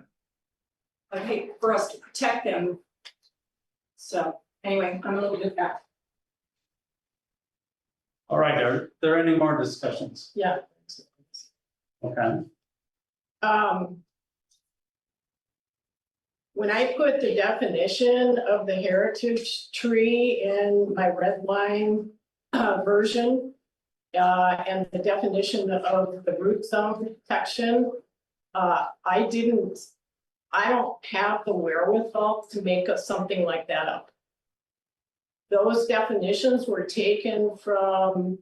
I hate for us to protect them. So anyway, I'm a little bit back. All right, are there any more discussions? Yeah. Okay, When I put the definition of the heritage tree in my red line version, and the definition of the root zone protection, I don't have the wherewithal to make something like that up. Those definitions were taken from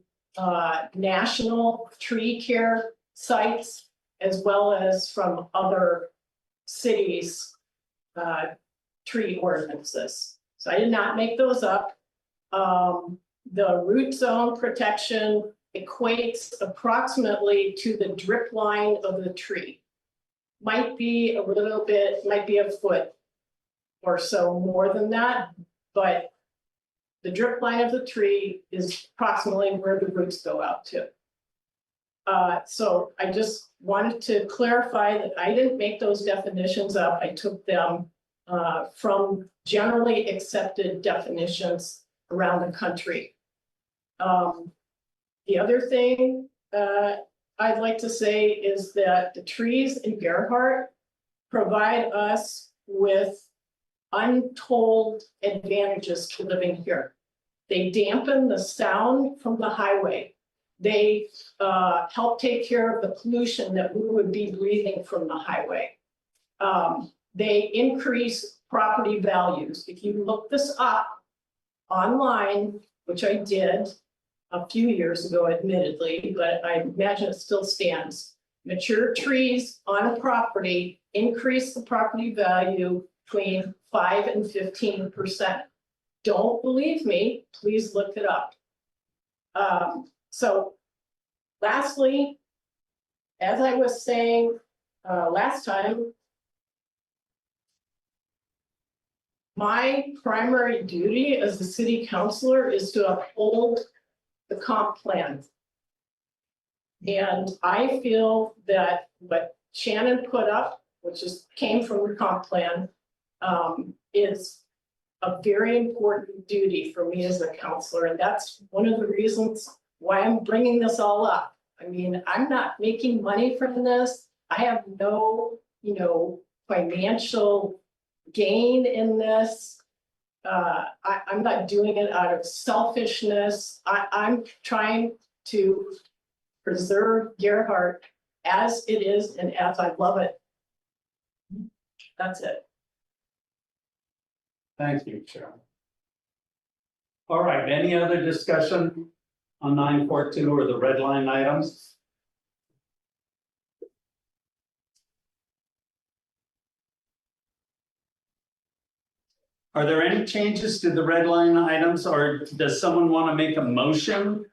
national tree care sites as well as from other cities' tree ordinances. So I did not make those up. The root zone protection equates approximately to the drip line of the tree. Might be a little bit, might be a foot or so more than that, but the drip line of the tree is approximately where the roots go out to. So I just wanted to clarify that I didn't make those definitions up. I took them from generally accepted definitions around the country. The other thing I'd like to say is that the trees in Gearhart provide us with untold advantages to living here. They dampen the sound from the highway. They help take care of the pollution that we would be breathing from the highway. They increase property values. If you look this up online, which I did a few years ago, admittedly, but I imagine it still stands. Mature trees on a property increase the property value between 5 and 15%. Don't believe me, please look it up. So lastly, as I was saying last time, my primary duty as the city councilor is to uphold the comp plan. And I feel that what Shannon put up, which came from the comp plan, is a very important duty for me as a counselor. And that's one of the reasons why I'm bringing this all up. I mean, I'm not making money from this. I have no, financial gain in this. I'm not doing it out of selfishness. I'm trying to preserve Gearhart as it is and as I love it. That's it. thank you, Sharon. All right, any other discussion on 942 or the red line items? Are there any changes to the red line items, or does someone want to make a motion?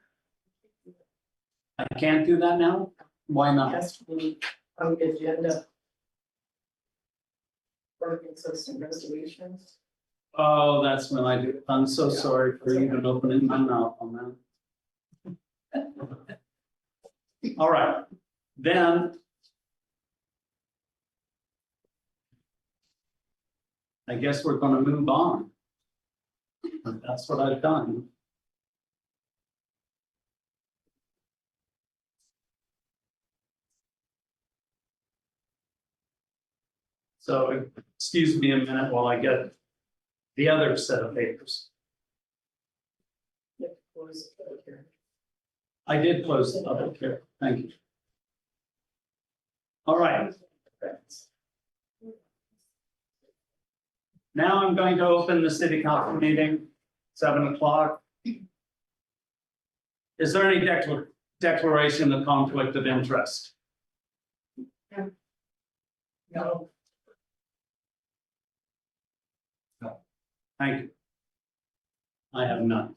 I can't do that now? Why not? Has to be on the agenda. For consistent resolutions. Oh, that's when I do. I'm so sorry for even opening my mouth on that. All right, then. I guess we're gonna move on. That's what I've done. So excuse me a minute while I get the other set of papers. You have to close the public hearing. I did close the public hearing. Thank you. All right. Now I'm going to open the city council meeting, 7 o'clock. Is there any declaration of conflict of interest? No. Thank you. I have none.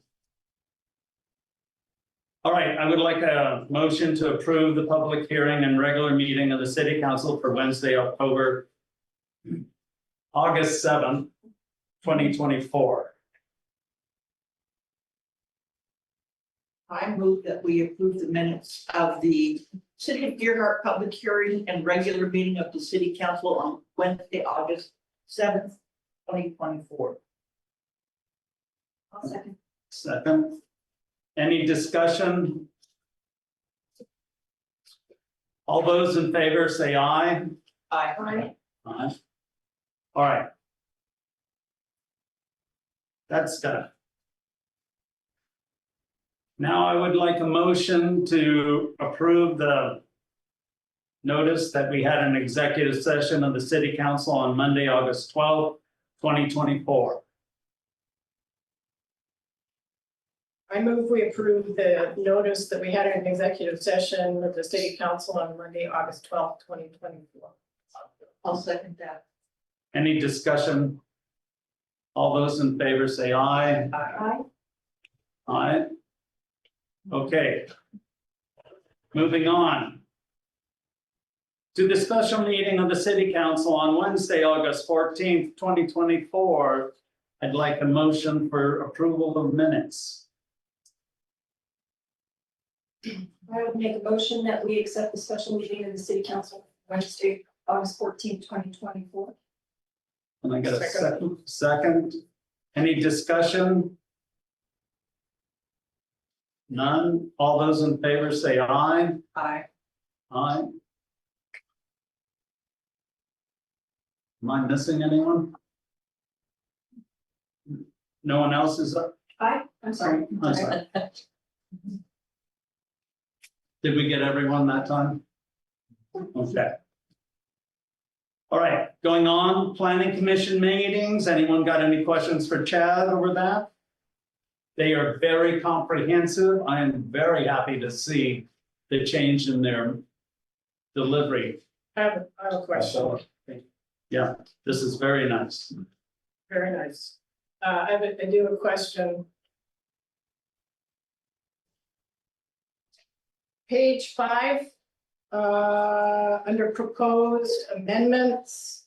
All right, I would like a motion to approve the public hearing and regular meeting of the city council for Wednesday, August 7th, 2024. I move that we approve the minutes of the City of Gearhart public hearing and regular meeting of the city council on Wednesday, August 7th, 2024. I'll second. Second. Any discussion? All those in favor say aye. Aye. Aye. All right. That's done. Now I would like a motion to approve the notice that we had an executive session of the city council on Monday, August 12th, 2024. I move we approve the notice that we had an executive session with the city council on Monday, August 12th, 2024. I'll second that. Any discussion? All those in favor say aye. Aye. Aye. Okay. Moving on. To the special meeting of the city council on Wednesday, August 14th, 2024. I'd like a motion for approval of minutes. I would make a motion that we accept the special meeting of the city council Wednesday, August 14th, 2024. Can I get a second? Second. Any discussion? None. All those in favor say aye. Aye. Aye. Am I missing anyone? No one else is up? Aye, I'm sorry. I'm sorry. Did we get everyone that time? Okay. All right, going on, planning commission meetings. Anyone got any questions for Chad over that? They are very comprehensive. I am very happy to see the change in their delivery. I have a question. Yeah, this is very nice. Very nice. I do have a question. Page 5, under proposed amendments.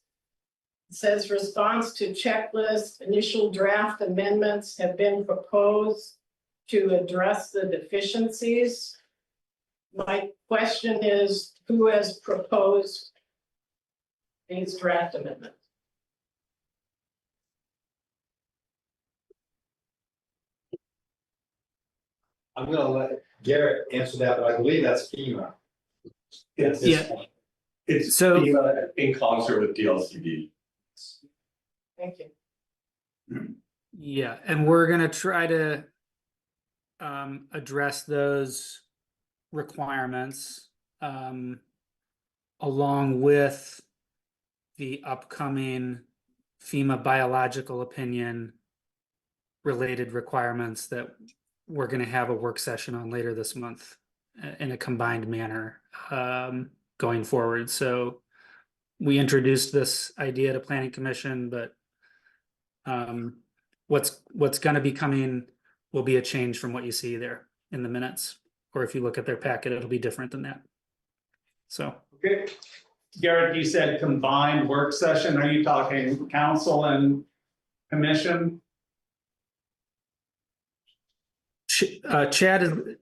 It says response to checklist, initial draft amendments have been proposed to address the deficiencies. My question is, who has proposed these draft amendments? I'm gonna let Garrett answer that, but I believe that's FEMA. It's, Yeah. it's So- FEMA in concert with DLCD. Thank you. Yeah, and we're gonna try to address those requirements along with the upcoming FEMA biological opinion related requirements that we're gonna have a work session on later this month in a combined manner going forward. So we introduced this idea to Planning Commission, but What's gonna be coming will be a change from what you see there in the minutes. Or if you look at their packet, it'll be different than that. So, Okay. Garrett, you said combined work session. Are you talking council and commission? Chad,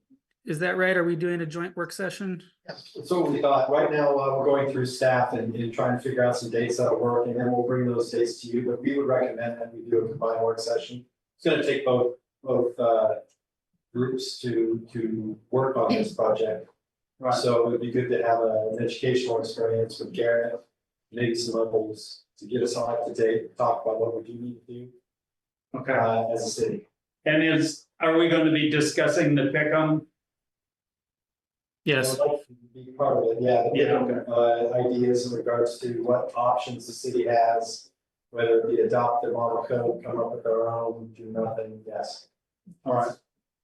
is that right? Are we doing a joint work session? That's what we thought. Right now, we're going through staff and trying to figure out some dates that'll work, and then we'll bring those dates to you, but we would recommend that we do a combined work session. It's gonna take both groups to work on this project. Right. So it would be good to have an educational experience with Garrett, maybe some others, to get us all up to date, talk about what we do need to do Okay. as a city. And are we going to be discussing the Pickham? Yes. Be part of it, yeah. Yeah, Ideas in regards to what options the city has, whether it be adopt the model code, come up with our own, do nothing, yes. All right.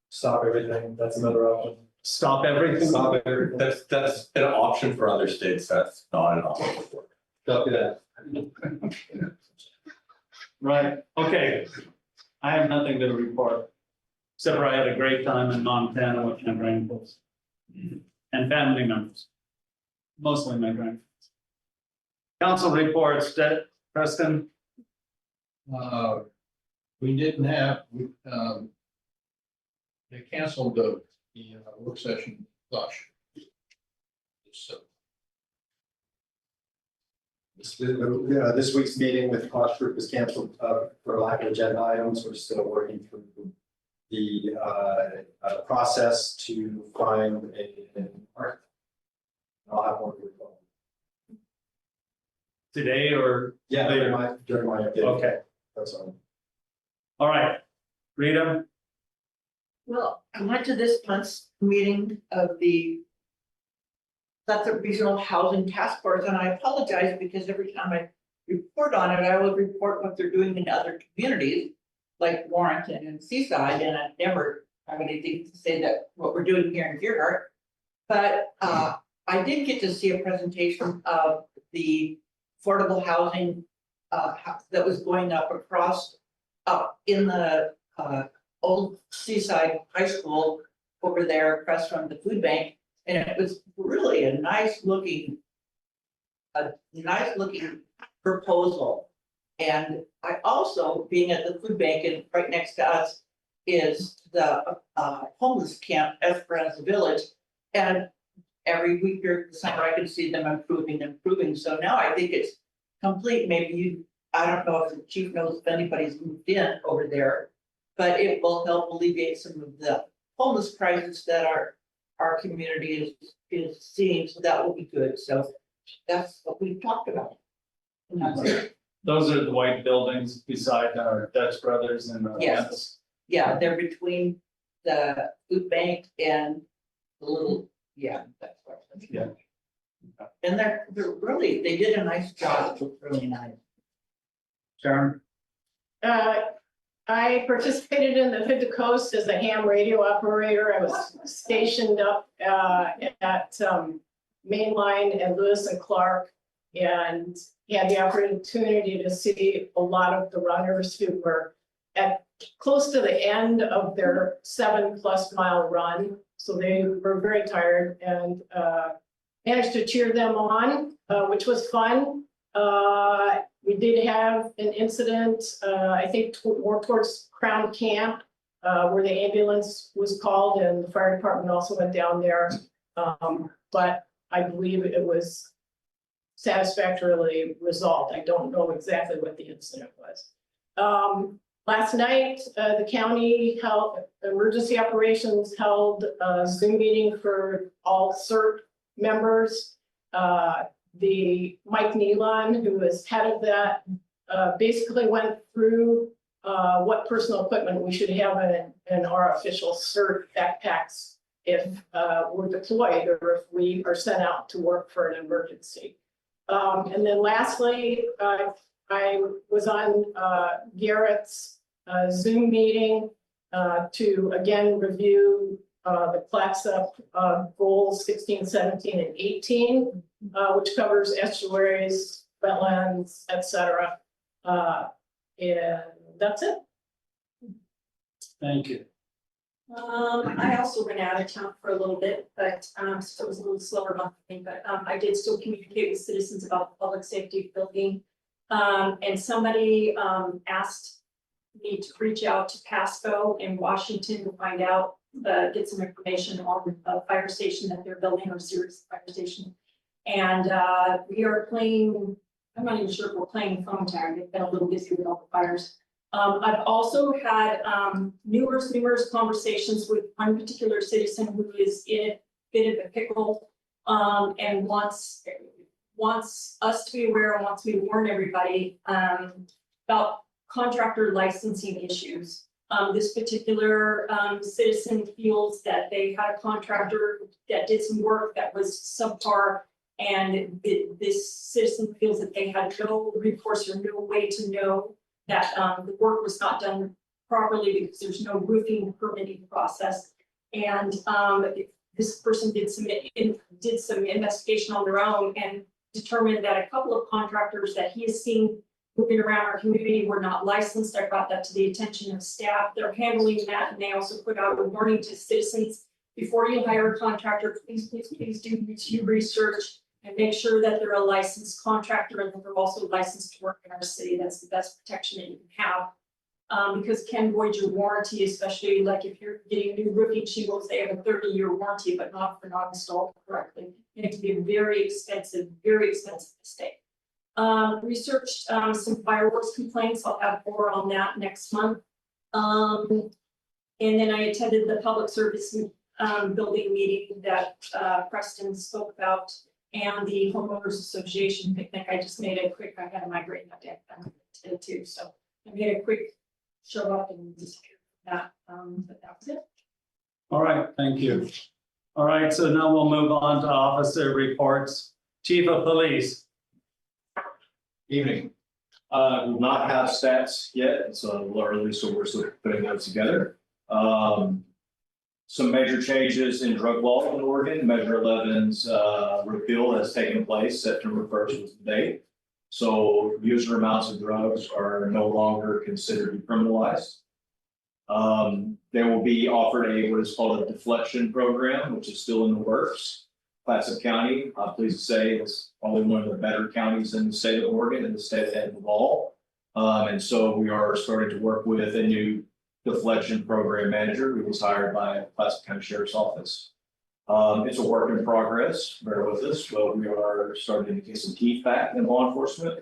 Stop everything, that's another option. Stop everything. Stop everything. That's an option for other states, that's not an option for. Copy that. Right, okay. I have nothing to report. Except for I had a great time in Montana with my grandkids. And family members. Mostly my grandkids. Council reports, Preston, We didn't have, they canceled the work session last year. So, This week's meeting with Koch Group was canceled for lack of agenda items. We're still working through the process to find an architect. I'll have more to report. today or? Yeah, during my update. Okay, That's all. all right. Rita, Well, I went to this month's meeting of the Suffolk Regional Housing Task Force, and I apologize because every time I report on it, I will report what they're doing in other communities, like Warrenton and Seaside, and I never have anything to say that what we're doing here in Gearhart. But I did get to see a presentation of the affordable housing that was going up in the old Seaside High School over there across from the food bank. And it was really a nice looking proposal. And I also, being at the food bank and right next to us is the homeless camp, Esperanza Village. And every week during the summer, I can see them improving. So now I think it's complete. Maybe I don't know if the chief knows if anybody's moved in over there, but it will help alleviate some of the homeless crisis that our community is seeing, so that will be good. So that's what we talked about. And that's it. those are the white buildings beside our Dutch Brothers and. Yes. Yeah, they're between the food bank and the little, that's what. Yeah. And they're really, they did a nice job. It looked really nice. Sharon, I participated in the Hood to Coast as a ham radio operator. I was stationed up at Mainline and Lewis and Clark, and had the opportunity to see a lot of the runners who were at close to the end of their 7+ mile run. So they were very tired, and managed to cheer them on, which was fun. We did have an incident, I think more towards Crown Camp, where the ambulance was called and the fire department also went down there. But I believe it was satisfactorily resolved. I don't know exactly what the incident was. Last night, the county emergency operations held a Zoom meeting for all CERT members. The Mike Nealon, who is head of that, basically went through what personal equipment we should have in our official CERT backpacks if we're deployed or if we are sent out to work for an emergency. And then lastly, I was on Garrett's Zoom meeting to again review the CLACSUP goals 16, 17, and 18, which covers estuaries, wetlands, etc. And that's it. Thank you. I also went out of town for a little bit, but, so it was a little slower month, I think, but, I did still communicate with citizens about the public safety building. And somebody, asked me to reach out to Pasco in Washington to find out, get some information on a fire station that they're building, or serious fire station. And, we are playing, I'm not even sure if we're playing phone tag, they've been a little busy with all the fires. I've also had numerous conversations with one particular citizen who is in a bit of a pickle, and wants us to be aware and wants me to warn everybody about contractor licensing issues. This particular citizen feels that they had a contractor that did some work that was subpar, and this citizen feels that they had no recourse or no way to know that the work was not done properly because there's no roofing permitting process. And this person did some investigation on their own and determined that a couple of contractors that he has seen moving around our community were not licensed. I brought that to the attention of staff. They're handling that, and they also put out a warning to citizens: before you hire a contractor, please do your research and make sure that they're a licensed contractor and that they're also licensed to work in our city. That's the best protection that you can have. Because can void your warranty, especially like if you're getting new roofing shingles, they have a 30-year warranty, but not for not installed correctly. And it can be a very expensive mistake. Researched some fireworks complaints. I'll have more on that next month. And then I attended the public service building meeting that Preston spoke about, and the homeowners association picnic. I just made a quick, I had a migraine that day too, so I made a quick show up and disappear from that, but that was it. All right, thank you. All right, so now we'll move on to officer reports. Chief of Police. Evening. We've not have stats yet. It's a little early, so we're still putting those together. Some major changes in drug law in Oregon. Measure 11's repeal has taken place. September 1st was the date. So user amounts of drugs are no longer considered decriminalized. They will be offered what is called a deflection program, which is still in the works. Clatsop County, I'm pleased to say, is probably one of the better counties in the state of Oregon and the state ahead of the ball. And so we are starting to work with a new deflection program manager who was hired by Clatsop County Sheriff's Office. It's a work in progress, bear with us, but we are starting to get some teeth back in law enforcement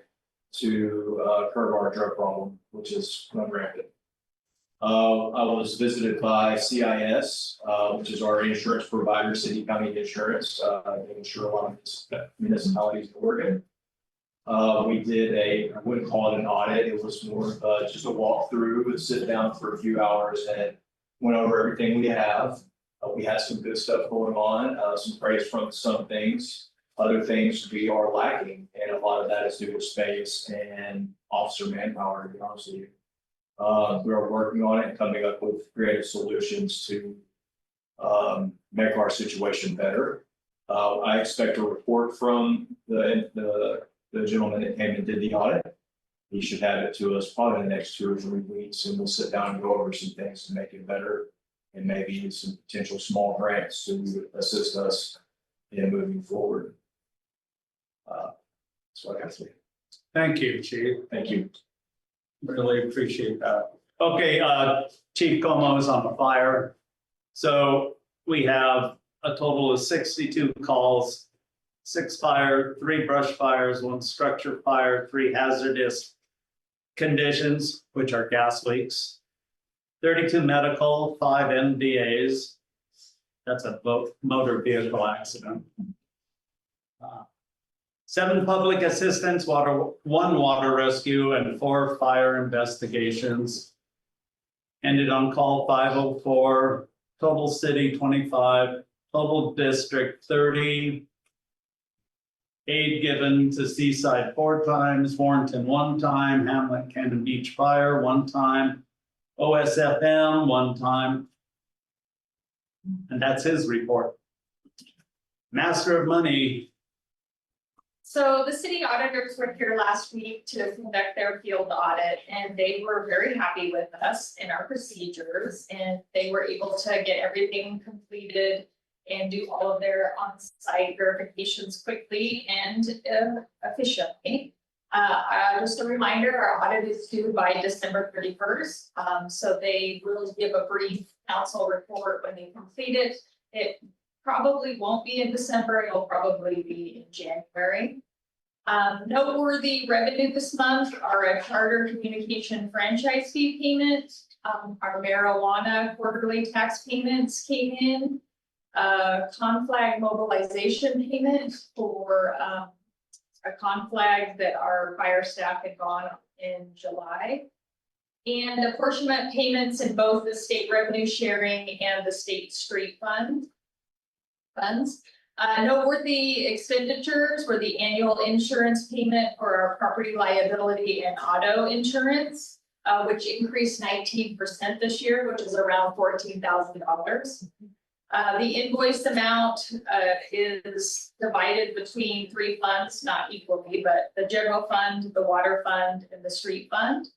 to curb our drug problem, which is run rampant. I was visited by CIS, which is our insurance provider, city county insurance. They insure a lot of municipalities in Oregon. We did I wouldn't call it an audit. It was more of just a walkthrough and sit down for a few hours and went over everything we have. We had some good stuff going on, some praise from some things. Other things we are lacking, and a lot of that is due to space and officer manpower, to be honest with you. We are working on it and coming up with creative solutions to make our situation better. I expect a report from the gentleman that came and did the audit. He should have it to us probably in the next 2 or 3 weeks, and we'll sit down and go over some things to make it better, and maybe some potential small grants to assist us in moving forward. That's what I got to say. Thank you, Chief. Thank you. Really appreciate that. Okay, Chief Como is on the fire. So we have a total of 62 calls, 6 fire, 3 brush fires, 1 structure fire, 3 hazardous conditions, which are gas leaks, 32 medical, 5 MVAs. That's a motor vehicle accident. 7 public assistance, 1 water rescue, and 4 fire investigations. Ended on call 504, total city 25, total district 30. Aid given to Seaside 4 times, Warrenton 1 time, Hamlet Cannon Beach Fire 1 time, OSFM 1 time. And that's his report. Master of Money So the city auditors were here last week to conduct their field audit, and they were very happy with us and our procedures, and they were able to get everything completed and do all of their on-site verifications quickly and efficiently. Just a reminder, our audit is due by December 31st. So they will give a brief council report when they complete it. It probably won't be in December, it'll probably be in January. Noteworthy revenue this month are a charter communication franchise fee payment. Our marijuana quarterly tax payments came in. Conflag mobilization payment for a conflag that our fire staff had gone in July. And apportionment payments in both the state revenue sharing and the state street funds. Noteworthy expenditures were the annual insurance payment for our property liability and auto insurance, which increased 19% this year, which is around $14,000. The invoice amount is divided between three funds, not equally, but the general fund, the water fund, and the street fund.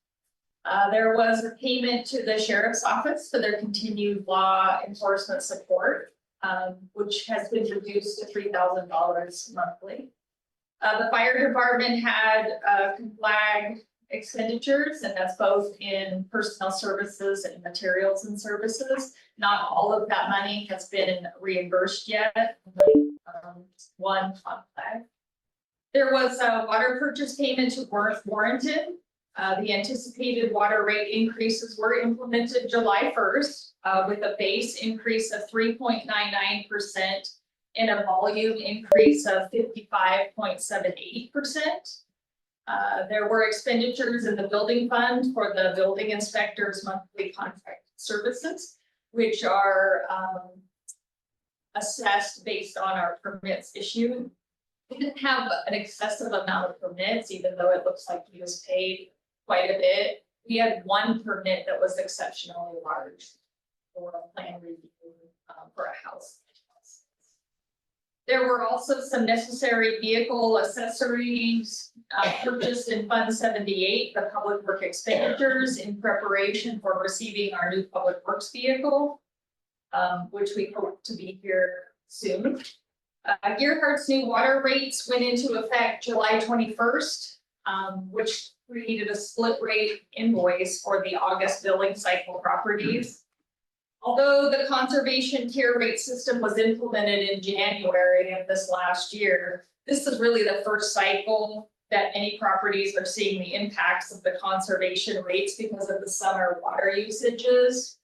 There was a payment to the sheriff's office for their continued law enforcement support, which has been reduced to $3,000 monthly. The fire department had conflag expenditures, and that's both in personnel services and materials and services. Not all of that money has been reimbursed yet. One conflag. There was a water purchase payment to Warrenton. The anticipated water rate increases were implemented July 1st with a base increase of 3.99% and a volume increase of 55.78%. There were expenditures in the building fund for the building inspector's monthly contract services, which are assessed based on our permits issued. We didn't have an excessive amount of permits, even though it looks like he was paid quite a bit. We had one permit that was exceptionally large for a plan review for a house. There were also some necessary vehicle accessories purchased in Fund 78, the public work expenditures in preparation for receiving our new public works vehicle, which we hope to be here soon. Gearhart's new water rates went into effect July 21st, which created a split rate invoice for the August billing cycle properties. Although the conservation tier rate system was implemented in January of this last year, this is really the first cycle that many properties are seeing the impacts of the conservation rates because of the summer water usages.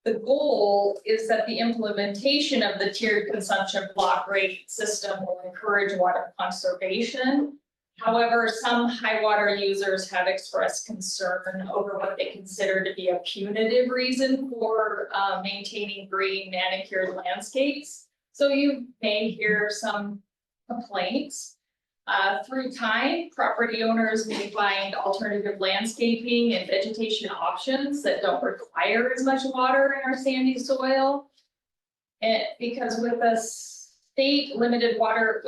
The goal is that the implementation of the tiered consumption block rate system will encourage water conservation. However, some high water users have expressed concern over what they consider to be a punitive reason for maintaining green manicured landscapes. So you may hear some complaints. Through time, property owners may find alternative landscaping and vegetation options that don't require as much water in our sandy soil. And because with our state limited water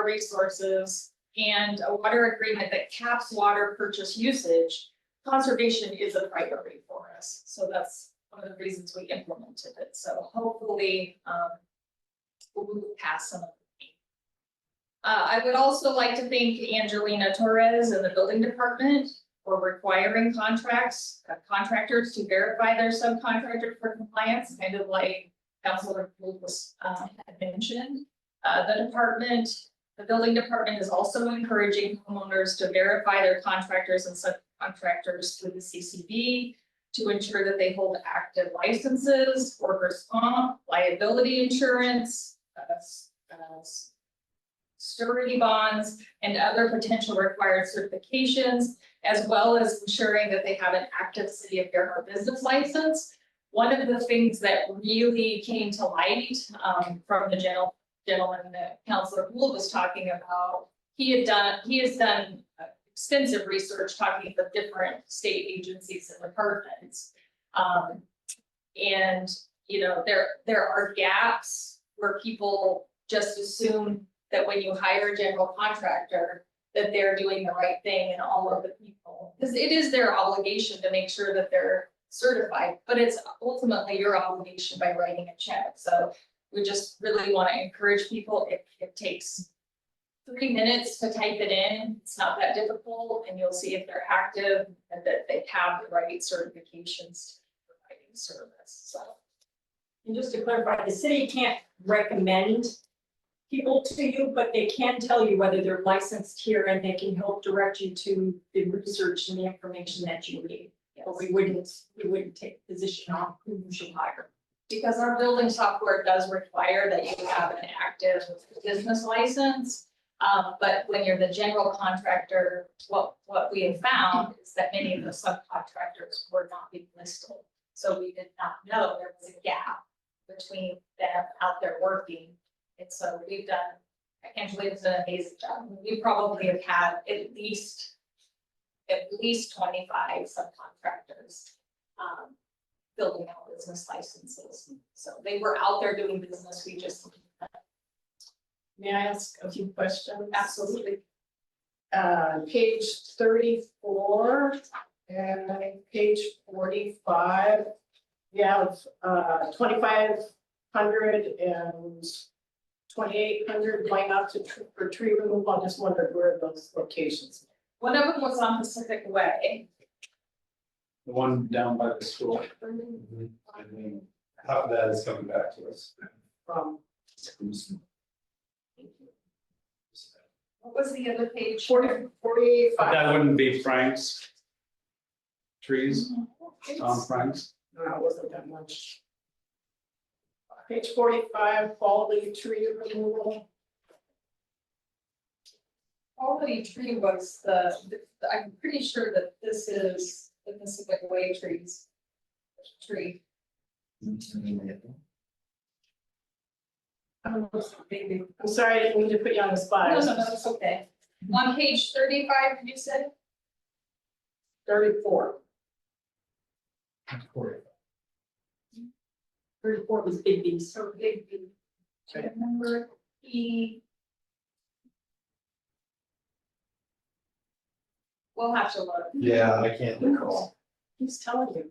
resources and a water agreement that caps water purchase usage, conservation is a priority for us. So that's one of the reasons we implemented it. So hopefully we'll move past some of the pain. I would also like to thank Angelina Torres and the building department for requiring contractors to verify their subcontractor for compliance, kind of like Councilor Lucas had mentioned. The building department is also encouraging homeowners to verify their contractors and subcontractors through the CCB to ensure that they hold active licenses, workers' comp, liability insurance, surety bonds, and other potential required certifications, as well as ensuring that they have an active City of Gearhart business license. One of the things that really came to light from the gentleman that Councilor Gould was talking about, he has done extensive research talking with different state agencies and departments. And you know, there are gaps where people just assume that when you hire a general contractor, that they're doing the right thing and all of the people. Because it is their obligation to make sure that they're certified, but it's ultimately your obligation by writing a check. So we just really want to encourage people. It takes 3 minutes to type it in. It's not that difficult, and you'll see if they're active and that they have the right certifications to providing service. So. And just to clarify, the city can't recommend people to you, but they can tell you whether they're licensed here, and they can help direct you to the research and the information that you need. But we wouldn't take a position on who you should hire. Because our building software does require that you have an active business license. But when you're the general contractor, what we have found is that many of the subcontractors were not being listed. So we did not know there was a gap between them out there working. And so we've done, I can't believe it's an amazing job. We probably have had at least 25 subcontractors building out business licenses. So they were out there doing business. We just. May I ask a few questions? Absolutely. Page 34 and page 45, you have 2,500 and 2,800 going out to for tree removal. I just wondered where those locations. One of them was on Pacific Way. The one down by the school. Half of that is coming back to us. From What was the other page? 45. That wouldn't be Frank's trees, Tom Frank's. No, it wasn't that much. Page 45, quality tree removal. Quality tree was I'm pretty sure that this is the Pacific Way trees. Tree. I'm sorry, I didn't mean to put you on the spot. No, it's okay. On page 35, you said? 34. 34 was Big B. So big. I remember we'll have to look. Yeah, I can't recall. Who's telling you?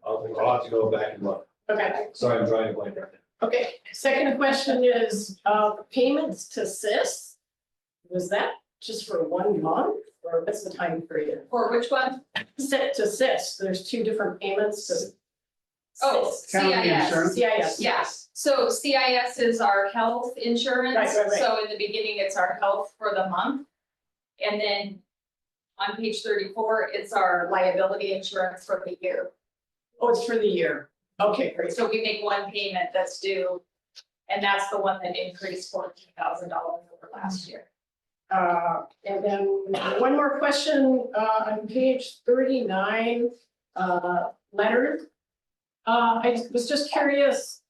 I'll have to go back and look. Okay. Sorry, I'm drawing a blank right now. Okay, second question is, payments to CIS. Was that just for 1 month or what's the time period? For which one? Set to CIS, there's 2 different payments to. Oh, County insurance. CIS. CIS. Yes, so CIS is our health insurance. Right. So in the beginning, it's our health for the month. And then on page 34, it's our liability insurance for the year. Oh, it's for the year. Okay, great. So we make one payment that's due, and that's the one that increased $14,000 over last year. And then one more question, on page 39, Leonard. I was just curious,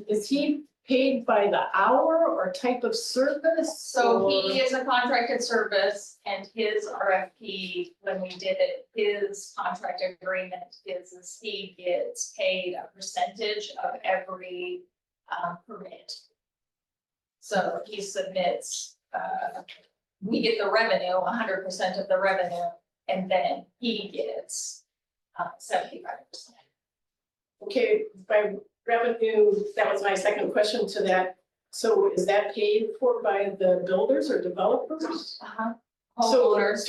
is he paid by the hour or type of service? So or- he is a contracted service, and his RFP, when we did it, his contract agreement is he gets paid a percentage of every permit. So he submits, we get the revenue, 100% of the revenue, and then he gets 75%. Okay, by revenue, that was my second question to that. So is that paid for by the builders or developers? So Homeowners.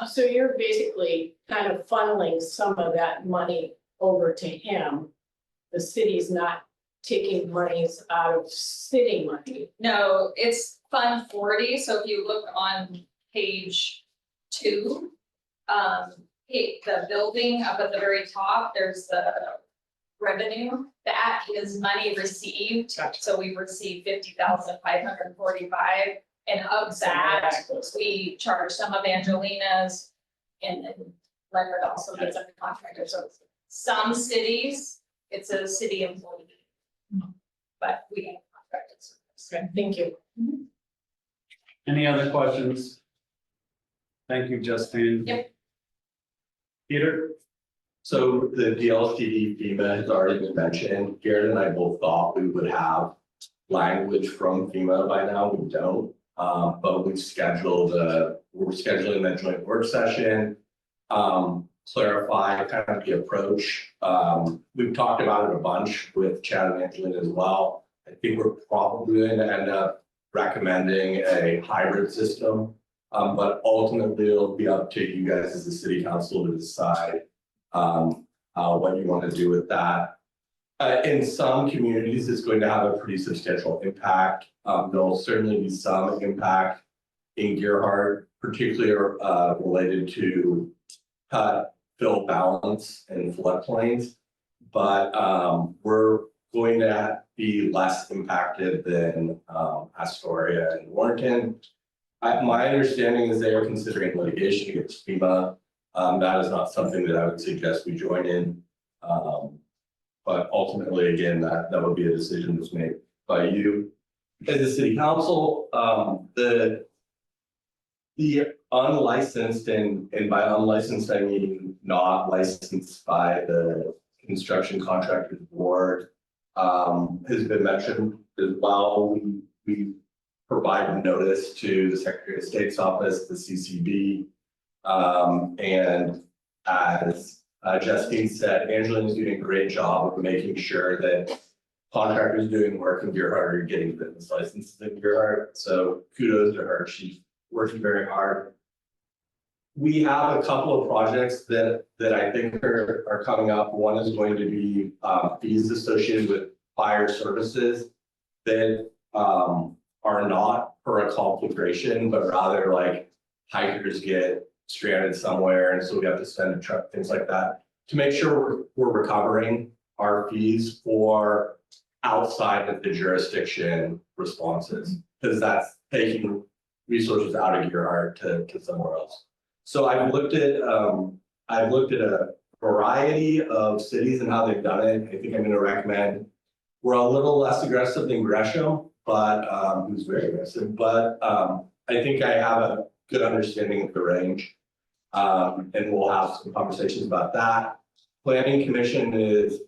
so you're basically kind of funneling some of that money over to him. The city's not taking monies out of city money. No, it's Fund 40, so if you look on page 2, the building up at the very top, there's the revenue. That is money received, so we received 50,545, and of that, we charge some of Angelina's, and then Leonard also gets a contractor, so some cities, it's a city employee. But we have contracted service. Thank you. Any other questions? Thank you, Justine. Yep. Peter? So the DLCD FEMA has already been mentioned. Garrett and I both thought we would have language from FEMA by now. We don't. But we're scheduling that joint work session. Clarify kind of the approach. We've talked about it a bunch with Chad and Angelina as well. I think we're probably going to end up recommending a hybrid system. But ultimately it'll be up to you guys as the city council to decide what you want to do with that. In some communities, it's going to have a pretty substantial impact. There'll certainly be some impact in Gearhart, particularly related to cut, fill balance and floodplains. But we're going to be less impacted than Astoria and Warrenton. My understanding is they are considering litigation against FEMA. That is not something that I would suggest we join in. But ultimately, again, that would be a decision that's made by you as the city council. The unlicensed, and by unlicensed, I mean not licensed by the construction contractors board, has been mentioned as well. We provide notice to the Secretary of State's office, the CCB, and as Justine said, Angelina is doing a great job of making sure that contractors doing work in Gearhart are getting business licenses in Gearhart. So kudos to her. She's working very hard. We have a couple of projects that I think are coming up. One is going to be fees associated with fire services that are not per a configuration, but rather like hikers get stranded somewhere, and so we have to send a truck, things like that, to make sure we're recovering our fees for outside of the jurisdiction responses, because that's taking resources out of Gearhart to somewhere else. So I've looked at a variety of cities and how they've done it. I think I'm going to recommend, we're a little less aggressive than Gresham, but who's very aggressive, but I think I have a good understanding of the range. And we'll have some conversations about that. Planning Commission is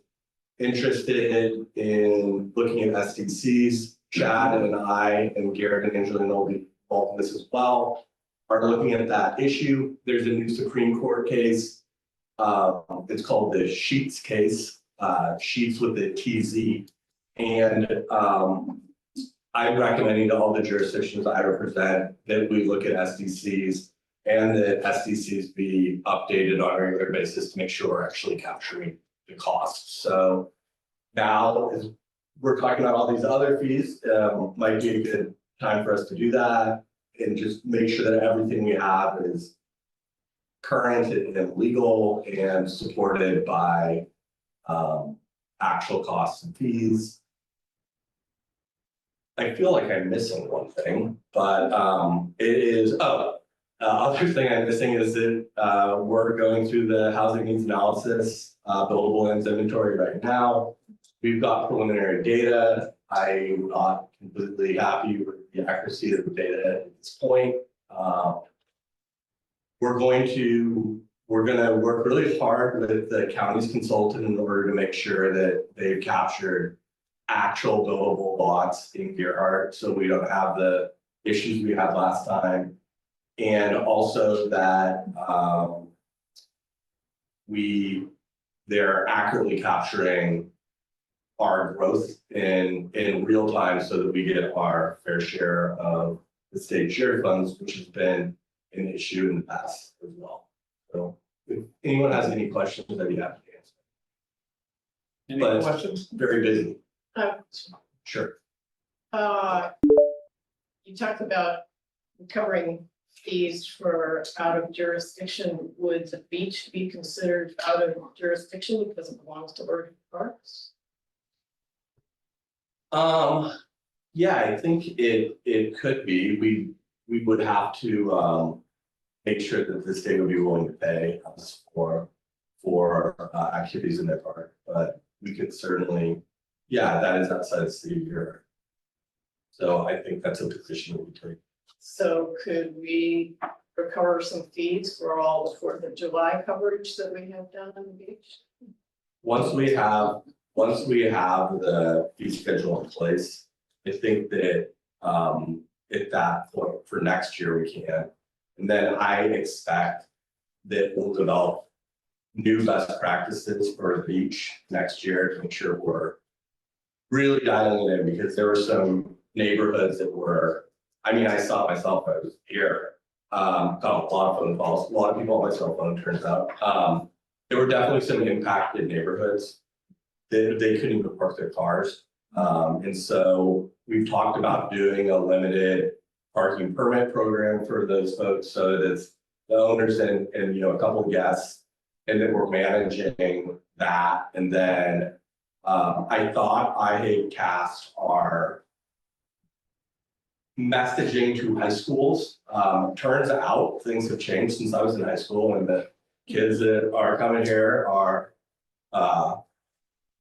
interested in looking at SDCs. Chad and I and Garrett and Angelina will be involved in this as well, are looking at that issue. There's a new Supreme Court case. It's called the Sheets case, Sheets with the TZ. And I'm recommending to all the jurisdictions I represent that we look at SDCs and that SDCs be updated on a regular basis to make sure we're actually capturing the costs. So now, as we're talking about all these other fees, might be a good time for us to do that and just make sure that everything we have is current and legal and supported by actual costs and fees. I feel like I'm missing one thing, but it is, other thing I'm missing is that we're going through the housing needs analysis, buildable lands inventory right now. We've got preliminary data. I'm not completely happy with the accuracy of the data at this point. We're going to work really hard with the county's consultant in order to make sure that they've captured actual buildable lots in Gearhart, so we don't have the issues we had last time. And also that they're accurately capturing our growth in real time so that we get our fair share of the state share funds, which has been an issue in the past as well. So if anyone has any questions, I'd be happy to answer. Any But questions? very busy. Sure. You talked about recovering fees for out of jurisdiction. Would the beach be considered out of jurisdiction because it belongs to Oregon Parks? Yeah, I think it could be. We would have to make sure that the state would be willing to pay us for activities in their park, but we could certainly, yeah, that is outside the city here. So I think that's a position that we take. So could we recover some fees for all the Fourth of July coverage that we have done on the beach? Once we have the fee schedule in place, I think that, at that point for next year, we can. And then I expect that we'll develop new best practices for the beach next year to make sure we're really dialing it in, because there were some neighborhoods that were, I mean, I saw it myself, I was here. Got a lot of phone calls, a lot of people on my cell phone, turns out. There were definitely some impacted neighborhoods that they couldn't even park their cars. And so we've talked about doing a limited parking permit program for those folks, so that it's the owners and you know, a couple of guests, and then we're managing that. And then I thought I had cast our messaging to high schools. Turns out things have changed since I was in high school, and the kids that are coming here are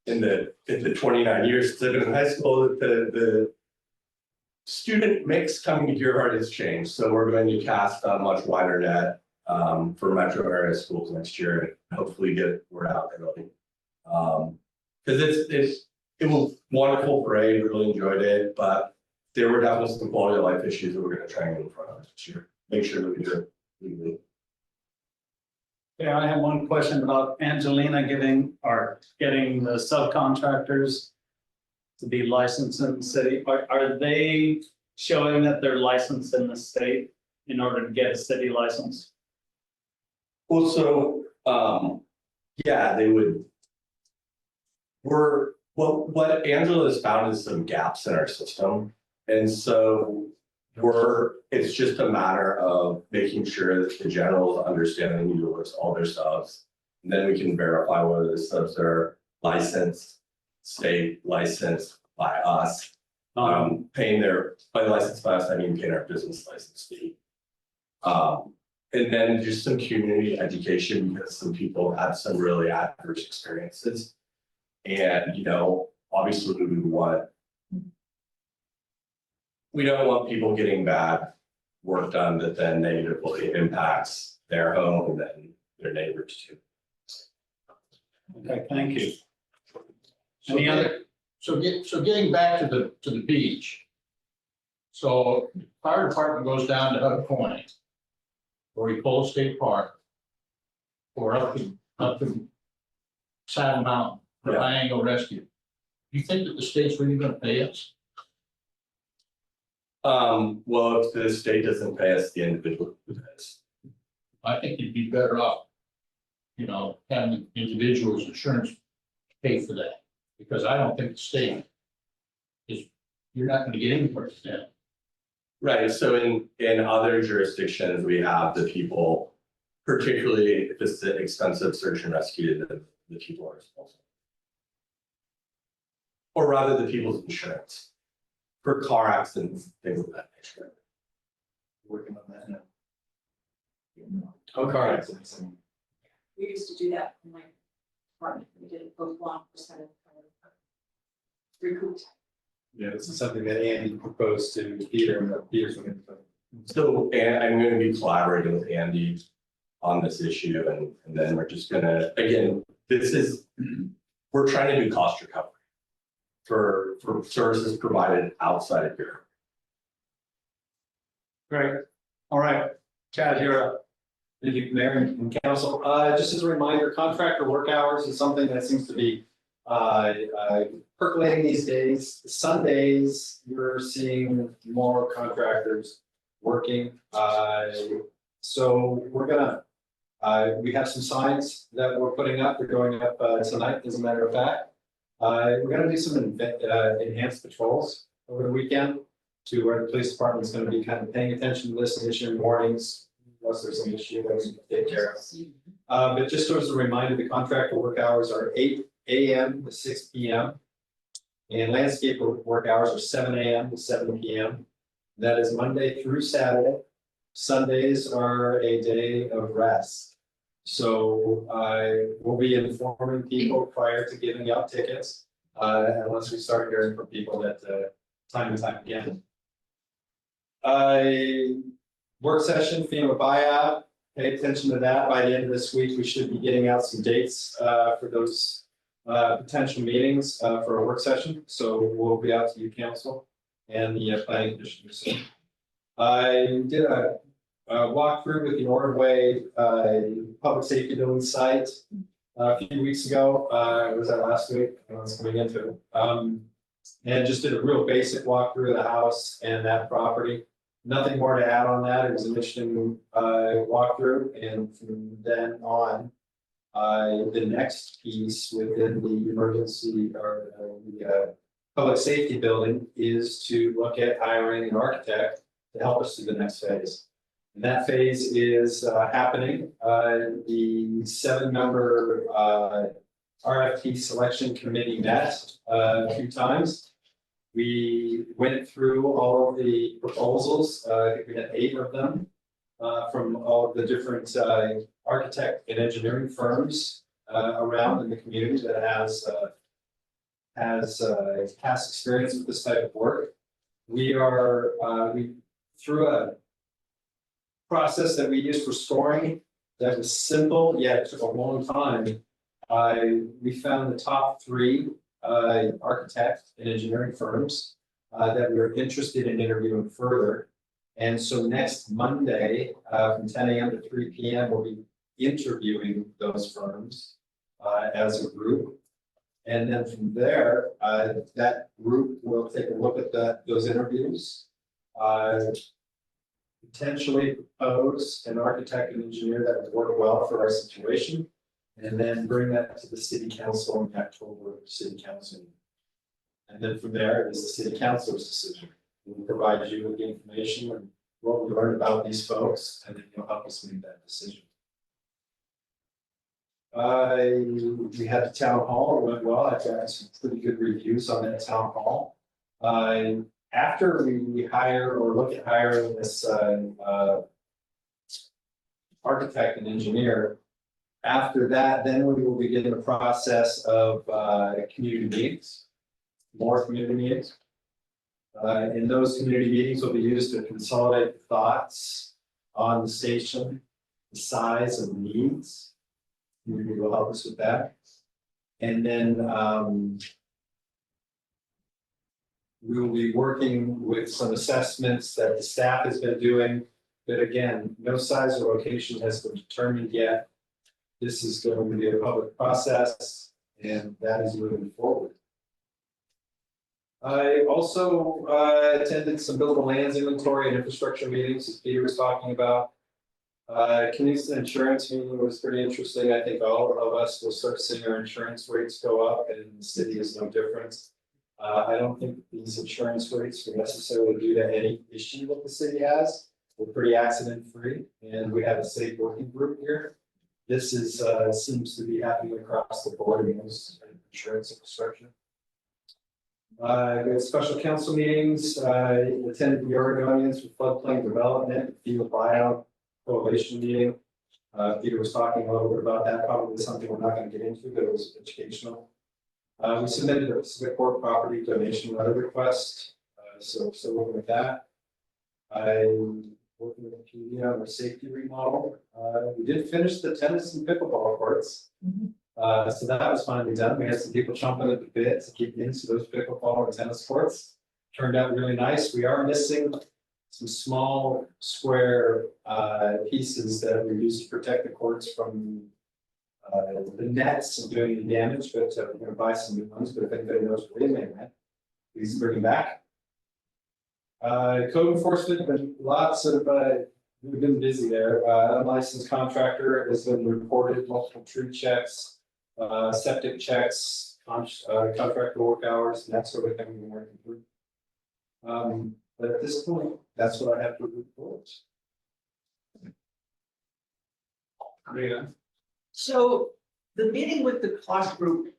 in the 29 years since I've been in high school, the student mix coming to Gearhart has changed. So we're going to cast a much wider net for metro area schools next year, and hopefully get word out early. Because it was wonderful parade, really enjoyed it, but there were definitely some quality of life issues that we're going to try and get in front of this year. Make sure that we do it legally. Yeah, I have one question about Angelina getting the subcontractors to be licensed in the city. Are they showing that they're licensed in the state in order to get a city license? Well, so, yeah, they would. What Angela has found is some gaps in our system. And so it's just a matter of making sure that the generals understand they need to list all their subs. And then we can verify whether the subs are licensed, state licensed by us. Paying by license by us, I mean paying our business license fee. And then just some community education, because some people had some really adverse experiences. And, you know, obviously we don't want people getting bad work done that then negatively impacts their home and then their neighbors too. Okay, thank you. Any other? So getting back to the beach. So fire department goes down to Hut Point, or Ecola State Park, or up to Saddle Mountain for high angle rescue. Do you think that the state's really going to pay us? Well, if the state doesn't pay us, the individual pays. I think you'd be better off, you know, having individuals' insurance pay for that, because I don't think the state you're not going to get anywhere with that. Right, so in other jurisdictions, we have the people, particularly if it's the expensive search and rescue, the people are responsible. Or rather, the people's insurance for car accidents, things of that nature. Working on that now. Oh, car accidents. We used to do that in my department. We did it both 1% of recouped. Yeah, this is something that Andy proposed to Peter, and Peter's going to. So, and I'm going to be collaborating with Andy on this issue, and then we're just gonna, again, we're trying to do cost recovery for services provided outside of here. Great. All right, Chad, you're up. Thank you, Mayor and Council. Just as a reminder, contractor work hours is something that seems to be percolating these days. Sundays, we're seeing more contractors working. So we're gonna, we have some signs that we're putting up. They're going up tonight, as a matter of fact. We're gonna do some enhanced patrols over the weekend to where the police department is gonna be kind of paying attention to this and issuing warnings unless there's an issue that we can take care of. But just as a reminder, the contractor work hours are 8 a.m. to 6 p.m. And landscape work hours are 7 a.m. to 7 p.m. That is Monday through Saturday. Sundays are a day of rest. So I will be informing people prior to giving out tickets, unless we start hearing from people that time and time again. Work session, FEMA buyout, pay attention to that. By the end of this week, we should be getting out some dates for those potential meetings for a work session. So we'll be out to you, council, and the planning commission. So I did a walkthrough with the Ordway public safety building site a few weeks ago. Was that last week? I was coming into it. And just did a real basic walkthrough of the house and that property. Nothing more to add on that. It was an interesting walkthrough, and from then on, the next piece within the emergency or the public safety building is to look at hiring an architect to help us through the next phase. And that phase is happening. The 7-member RFP selection committee met a few times. We went through all of the proposals. I think we had 8 of them from all of the different architect and engineering firms around in the community that has past experience with this type of work. We through a process that we used for scoring that was simple, yet it took a long time. We found the top 3 architect and engineering firms that we were interested in interviewing further. And so next Monday, from 10 a.m. to 3 p.m., we'll be interviewing those firms as a group. And then from there, that group will take a look at those interviews, potentially propose an architect and engineer that would work well for our situation, and then bring that to the city council in October city council. And then from there is the city council's decision. We'll provide you with the information and what we learned about these folks, and then you'll help us make that decision. We had the town hall, it went well. I've got some pretty good reviews on that town hall. After we hire or look at hiring this architect and engineer, after that, then we will begin the process of community meetings, more community meetings. And those community meetings will be used to consolidate thoughts on the station, the size and needs. Community will help us with that. And then we will be working with some assessments that the staff has been doing. But again, no size or location has been determined yet. This is going to be a public process, and that is moving forward. I also attended some buildable lands inventory and infrastructure meetings, as Peter was talking about. Kingston insurance meeting was pretty interesting. I think all of us will start seeing our insurance rates go up, and the city is no different. I don't think these insurance rates are necessarily due to any issue that the city has. We're pretty accident free, and we have a safe working group here. This is seems to be happening across the board in most insurance infrastructure. We had special council meetings. I attended the Oregonians for floodplain development, FEMA buyout coalition meeting. Peter was talking a little bit about that. Probably something we're not going to get into, but it was educational. We submitted a Pacific Court property donation letter request. So looking at that. Working with the community on our safety remodel. We did finish the tennis and pickleball courts. So that was finally done. We had some people chomping at the bit to get into those pickleball and tennis courts. Turned out really nice. We are missing some small square pieces that we use to protect the courts from the nets and doing any damage, but we're going to buy some new ones. But if anybody knows where they may have, please bring them back. Code enforcement, but lots of, we've been busy there. Unlicensed contractor has been reported, multiple tree checks, septic checks, contractor work hours, and that sort of thing we're working through. But at this point, that's what I have to report. Yeah. So the meeting with the cost group,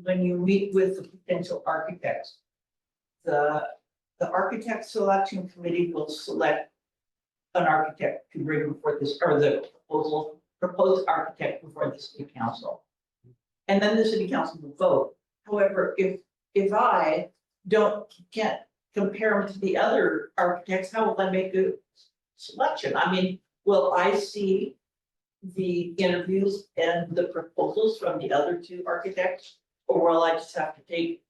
when you meet with the potential architects, the architect selection committee will select an architect to bring before this, or the proposed architect before the city council. And then the city council will vote. However, if I can't compare them to the other architects, how will I make a selection? I mean, will I see the interviews and the proposals from the other two architects? Or will I just have to take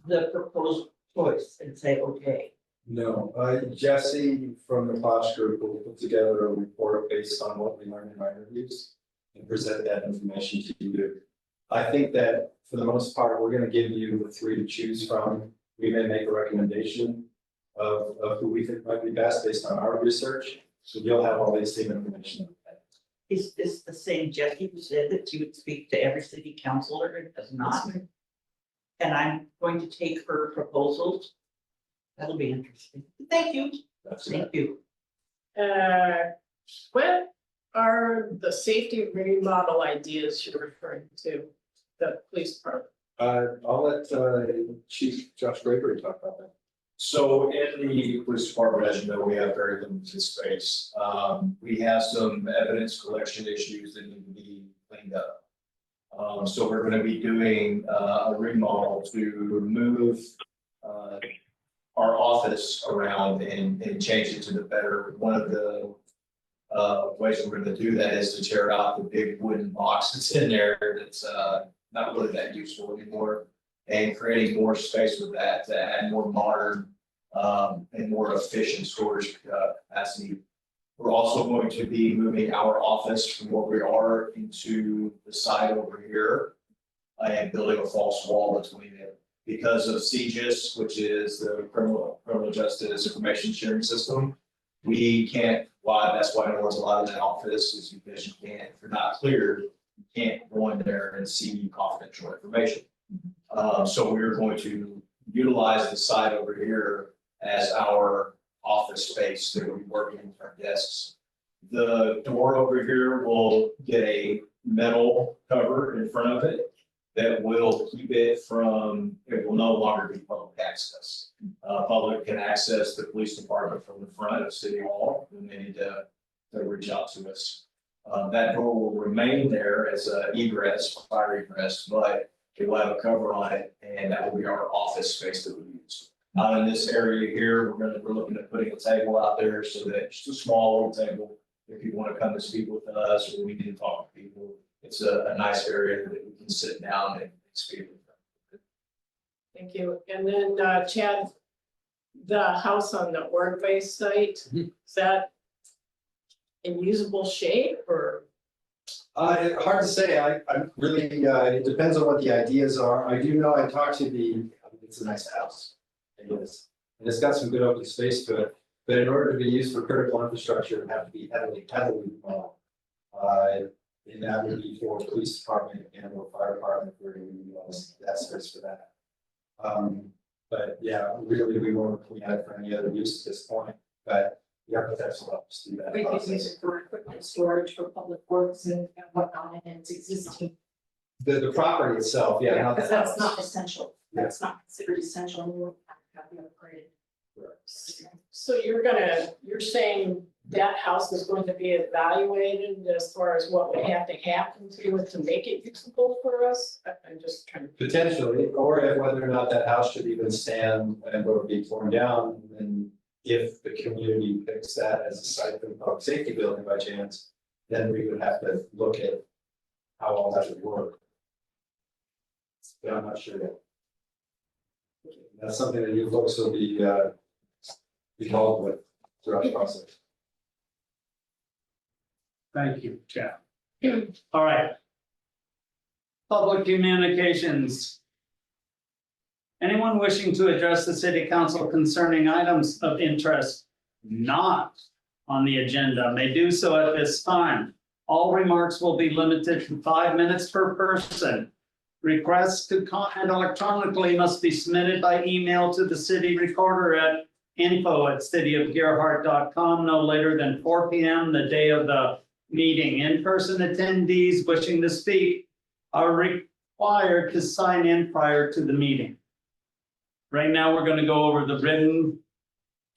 the proposed choice and say, okay? No, Jesse from the Clash Group will put together a report based on what we learned in our interviews and present that information to you. I think that for the most part, we're gonna give you the three to choose from. We may make a recommendation of who we think might be best based on our research. So you'll have all the same information. Is this the same Jackie who said that she would speak to every city councilor and does not? And I'm going to take her proposals. That'll be interesting. Thank you. Thank you. What are the safety remodel ideas you're referring to, the police department? I'll let Chief Josh Gregory talk about that. So in the police department, as you know, we have very limited space. We have some evidence collection issues that need to be cleaned up. So we're gonna be doing a remodel to move our office around and change it to the better. One of the ways we're gonna do that is to tear out the big wooden box that's in there that's not really that useful anymore. And creating more space with that to add more modern and more efficient storage capacity. We're also going to be moving our office from where we are into the side over here and building a false wall between it. Because of CGIS, which is the criminal justice information sharing system, we can't, that's why no one's allowed in that office, is because you can't, if you're not cleared, you can't go in there and see confidential information. So we're going to utilize the side over here as our office space that we'll be working with our desks. The door over here will get a metal cover in front of it that will keep it from, it will no longer be public access. Public can access the police department from the front of City Hall when they need to reach out to us. That door will remain there as a egress, fire egress, but it will have a cover on it, and that will be our office space that we use. Out in this area here, we're looking at putting a table out there so that it's a small little table. If people want to come and speak with us, or we need to talk to people, it's a nice area that we can sit down and speak with them. Thank you. And then Chad, the house on the Ordway site, is that in usable shape or? Hard to say. I really, it depends on what the ideas are. I do know I talked to it's a nice house. It is. And it's got some good open space to it. But in order to be used for critical infrastructure, it would have to be heavily remodeled. And that would be for police department and or fire department where we utilize that space for that. But yeah, really, we won't clean it for any other use at this point. But the architects will help us do that. We could use it for equipment storage for public works and whatnot, and it's existing. The property itself, yeah, not the Because that's house. not essential. That's not considered essential, and we'll have to upgrade. So you're saying that house is going to be evaluated as far as what would have to happen to it to make it usable for us? I'm just trying to. Potentially, or if whether or not that house should even stand and or be torn down, and if the community picks that as a site for the public safety building by chance, then we would have to look at how all that would work. But I'm not sure yet. That's something that you folks will be involved with throughout the process. Thank you, Chad. All right. Public communications. Anyone wishing to address the city council concerning items of interest not on the agenda may do so at this time. All remarks will be limited to 5 minutes per person. Requests to comment electronically must be submitted by email to the city recorder at info@cityofgearhart.com no later than 4 p.m. the day of the meeting. In-person attendees wishing to speak are required to sign in prior to the meeting. Right now, we're going to go over the written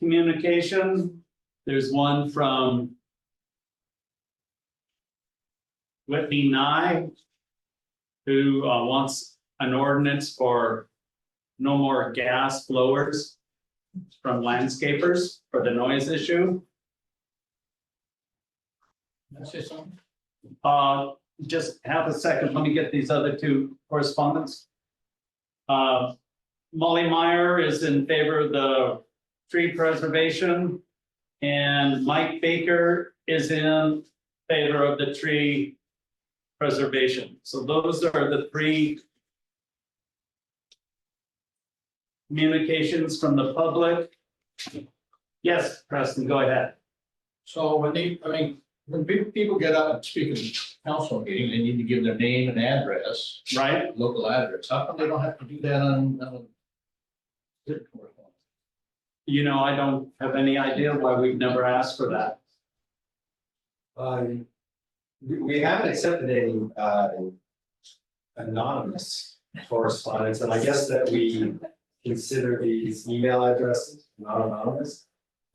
communication. There's one from Whitney Nye, who wants an ordinance for no more gas blowers. from landscapers for the noise issue. That's just something. Just have a second, let me get these other two correspondence. Molly Meyer is in favor of the tree preservation. And Mike Baker is in favor of the tree preservation. So those are the three communications from the public. Yes, Preston, go ahead. So when people get up and speak in council meeting, they need to give their name and address, Right? local address. How come they don't have to do that on? You know, I don't have any idea why we've never asked for that. We haven't accepted any anonymous correspondence, and I guess that we consider these email addresses not anonymous.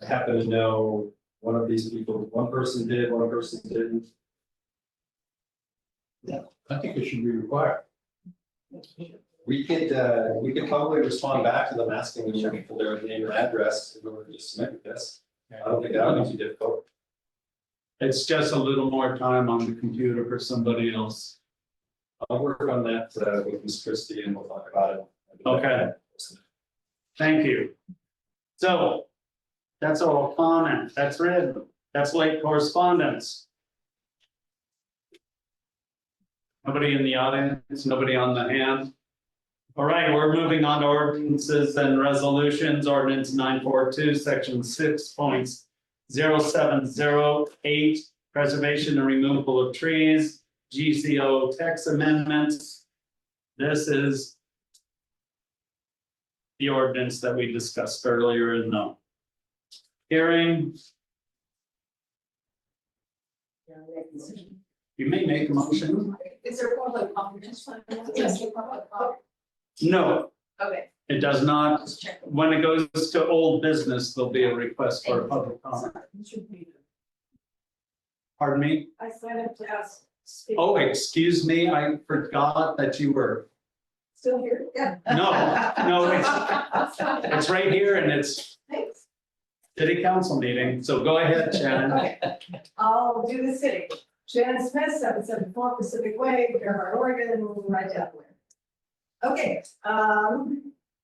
I happen to know one of these people, one person did, one person didn't. I think it should be required. We could probably respond back to them asking them for their name and address in order to submit this. I don't think that would be too difficult. It's just a little more time on the computer for somebody else. I'll work on that with Ms. Christie and we'll talk about it. Okay. Thank you. So that's all comment, that's written, that's late correspondence. Nobody in the audience, nobody on the hand. All right, we're moving on to ordinances and resolutions. Ordinance 942, section 6.0708, preservation and removal of trees, GCO text amendments. This is the ordinance that we discussed earlier in the hearing. You may make a motion. Is there public comment? Yes, public comment. No, Okay. it does not. Just check. When it goes to old business, there'll be a request for a public comment. Pardon me? I signed up to ask. speak. Oh, excuse me, I forgot that you were. Still here? Yeah. No, it's right here and it's Thanks. city council meeting. So go ahead, Shannon. Okay, I'll do the city. Shannon Smith, 774 Pacific Way, Gearhart, Oregon, right down there. Okay,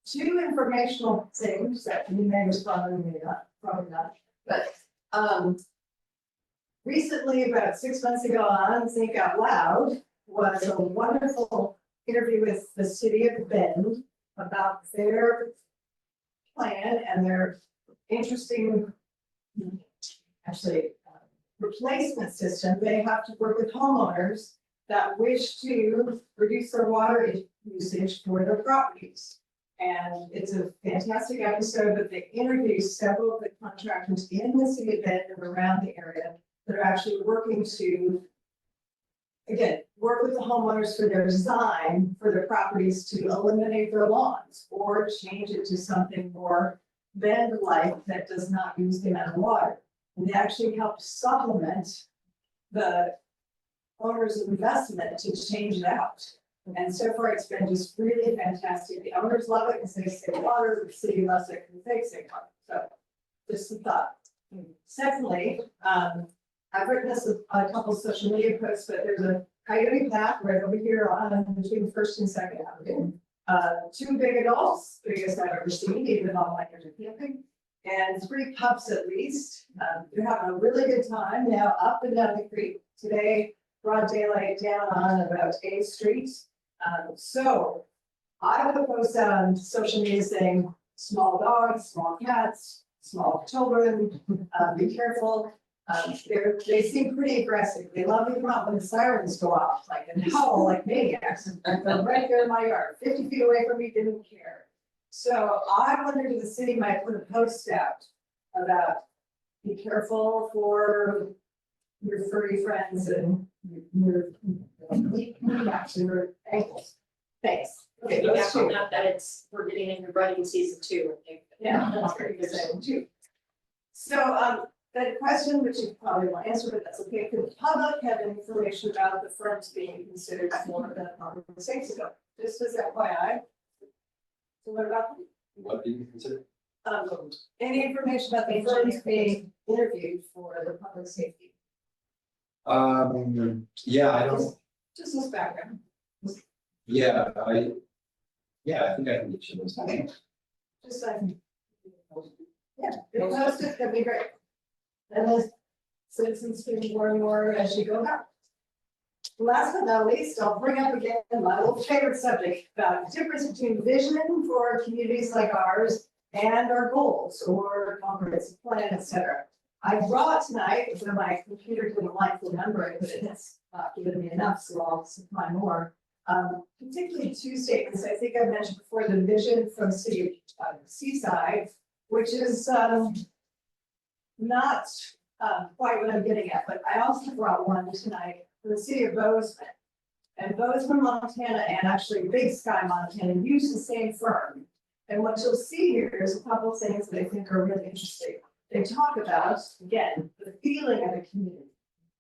two informational things that you may respond to, may not, probably not, but, recently, about 6 months ago on Think Out Loud, was a wonderful interview with the city of Bend about their plan and their interesting, actually, replacement system. They have to work with homeowners that wish to reduce their water usage for their properties. And it's a fantastic episode, but they interview several of the contractors in the city of Bend and around the area that are actually working to, again, work with the homeowners for their design for their properties to eliminate their lawns or change it to something more Bend-like that does not use the amount of water. And they actually help supplement the owner's investment to change it out. And so far, it's been just really fantastic. The owners love it because they save water, the city loves it because they save water. So just a thought. Secondly, I've written this a couple of social media posts, but there's a coyote path right over here on between First and Second Avenue. Two big adults, biggest I've ever seen, even on my camping, and 3 pups at least. They're having a really good time now up and down the creek. Today, broad daylight down on about A Street. So I have a post on social media saying, small dogs, small cats, small children, be careful. They seem pretty aggressive. They love me when the sirens go off, like, and howl like maniacs. And they're right there in my yard, 50 feet away from me, didn't care. So I wondered if the city might put a post out about be careful for your furry friends and your kneecaps and your ankles. Thanks. Okay, those two. That it's, we're getting into running season 2, I think. Yeah, that's very good saying too. So, that question, which you probably won't answer, but that's okay. Could the public have information about the firms being considered for the public mistakes ago? This was FYI. So what about them? What do you consider? Any information about the firms being interviewed for the public safety? Yeah, I don't, Just this background. yeah, I think I can get you those. Okay. Just like. Yeah, if you post it, that'd be great. And then citizens can learn more as you go about. Last but not least, I'll bring up again my old favorite subject about the difference between vision for communities like ours and our goals or comprehensive plan, et cetera. I brought tonight, so my computer didn't like the number, but it has not given me enough, so I'll supply more. Particularly two statements. I think I mentioned before the vision from City of Seaside, which is not quite what I'm getting at, but I also brought one tonight for the city of Bozeman. And Bozeman, Montana, and actually Big Sky, Montana, use the same firm. And what you'll see here is a couple of things that I think are really interesting. They talk about, again, the feeling of a community.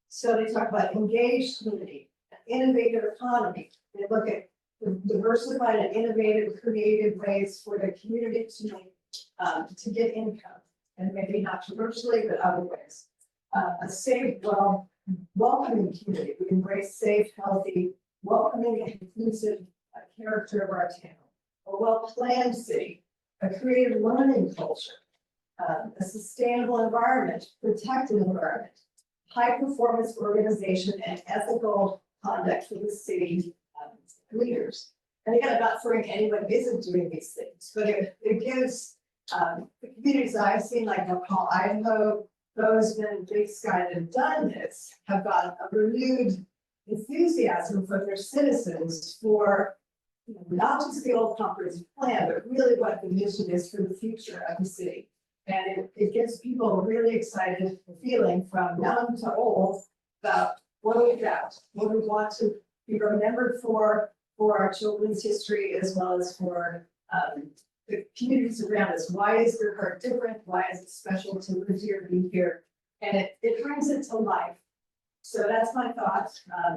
So they talk about engaged community, an innovative economy. They look at diversified and innovative, creative ways for the community to get income, and maybe not commercially, but other ways. A safe, welcoming community. We embrace safe, healthy, welcoming, and inclusive character of our town. A well-planned city, a creative learning culture, a sustainable environment, protected environment, high-performance organization, and ethical conduct for the city leaders. And again, I'm not throwing anyone who isn't doing these things, but it gives the communities I've seen, like McCall, Idaho, Bozeman, Big Sky that have done this, have got a renewed enthusiasm from their citizens for not just the old comprehensive plan, but really what the mission is for the future of the city. And it gets people really excited feeling from young to old about what do we got, what do we want to be remembered for our children's history, as well as for the communities around us. Why is Gearhart different? Why is it special to live here, be here? And it brings it to life. So that's my thought.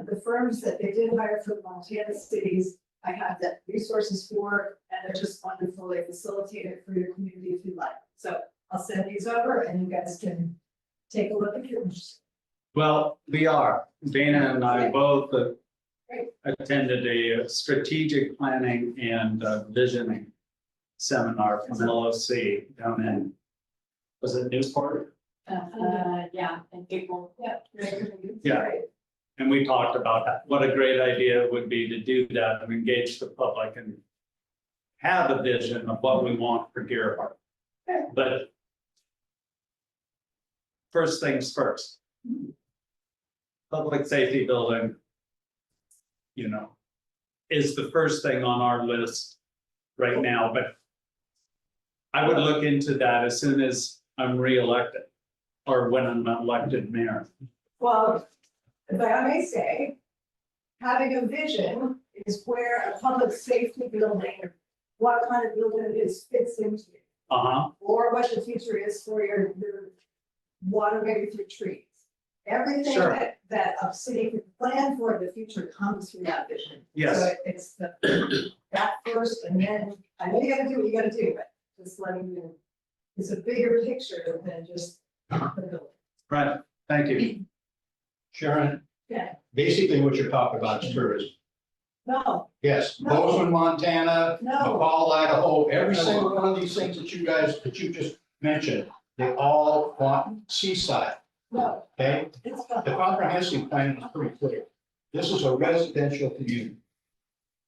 The firms that they did hire from Montana cities, I have the resources for, and they're just wonderful. They facilitate it for your community if you like. So I'll send these over and you guys can take a look at yours. Well, we are. Dana and I both attended a strategic planning and visioning seminar from LOC down in, was it Newport? Yeah, and people. Yeah. And we talked about that. What a great idea it would be to do that and engage the public and have a vision of what we want for Gearhart. But first things first. Public safety building, is the first thing on our list right now, but I would look into that as soon as I'm reelected or when I'm elected mayor. Well, if I may say, having a vision is where a public safety building, what kind of building it is fits into. Or what the future is for your waterway with your trees. Everything Sure. that a city can plan for in the future comes from that vision. Yes. So it's that first, and then, I know you gotta do what you gotta do, but just letting you know, it's a bigger picture than just the building. Right, thank you. Sharon, Yeah, basically what you're talking about is tourism. no, Yes, No. Bozeman, Montana, no, McCall, Idaho, every single one of these things that you just mentioned, they all want seaside, no, okay? it's The not. comprehensive plan is pretty clear. This is a residential community.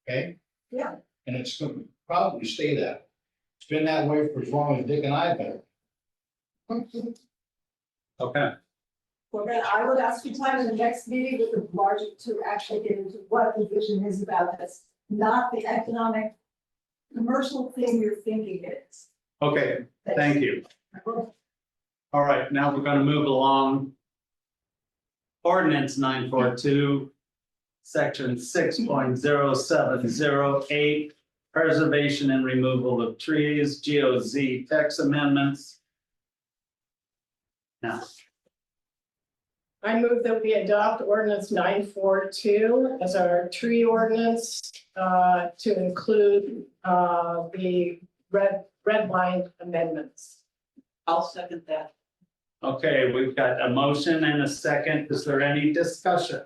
Okay? Yeah. And it's going to probably stay that. It's been that way for as long as Dick and I have been. Okay, Well, then I would ask you time in the next meeting with the larger to actually get into what the vision is about this, not the economic, commercial thing you're thinking it is. okay, thank you. All right, now we're gonna move along. Ordinance 942, section 6.0708, preservation and removal of trees, GOZ text amendments. Now, I move that we adopt ordinance 942 as our tree ordinance to include the red line amendments. I'll second that. Okay, we've got a motion and a second. Is there any discussion?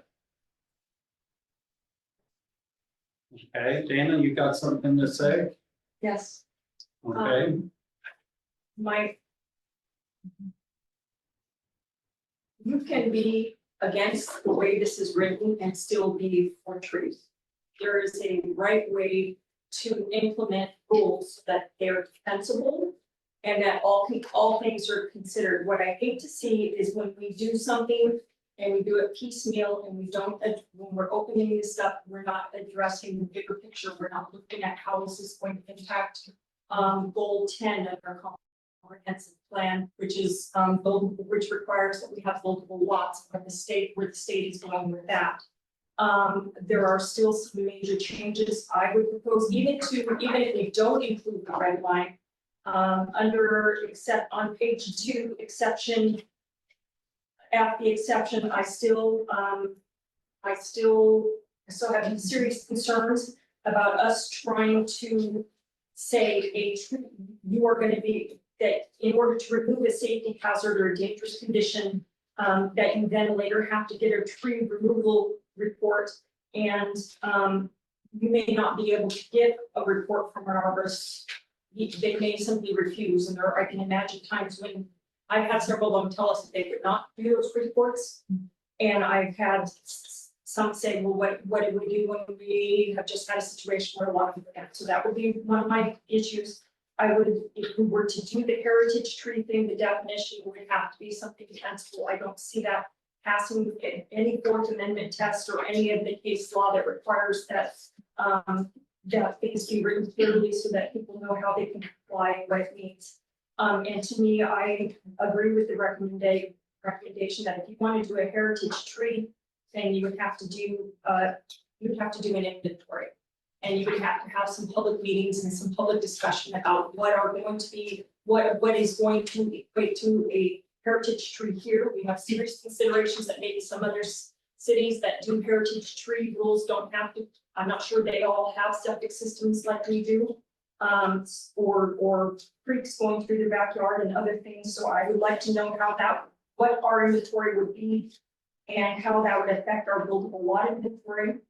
Okay, Dana, you got something to say? Yes. Okay, My. You can be against the way this is written and still be for trees. There is a right way to implement rules so that they're defensible. And that all things are considered. What I hate to see is when we do something and we do it piecemeal and we don't, when we're opening this up, we're not addressing the bigger picture. We're not looking at how this is going to impact goal 10 of our comprehensive plan, which is which requires that we have multiple lots of the state, where the state is going with that. There are still some major changes I would propose, even if we don't include the red line. Except on page 2, exception. At the exception, I still have serious concerns about us trying to say you are going to be, that in order to remove a safety hazard or a dangerous condition, that you then later have to get a tree removal report, and you may not be able to get a report from an arborist. They may simply refuse, and I can imagine times when I've had several of them tell us that they could not do those reports. And I've had some say, well, what do we do when we have just had a situation where a lot of people get? So that would be one of my issues. I would, if we were to do the heritage tree thing, the definition would have to be something defensible. I don't see that passing any Fourth Amendment test or any of the case law that requires that that things be written clearly so that people know how they can comply and what it means. And to me, I agree with the recommendation that if you want to do a heritage tree, then you would have to do an inventory. And you would have to have some public meetings and some public discussion about what are going to be, what is going to equate to a heritage tree here. We have serious considerations that maybe some other cities that do heritage tree rules don't have to. I'm not sure they all have septic systems like we do, or creeks going through their backyard and other things. So I would like to know what our inventory would be and how that would affect our buildable lot inventory.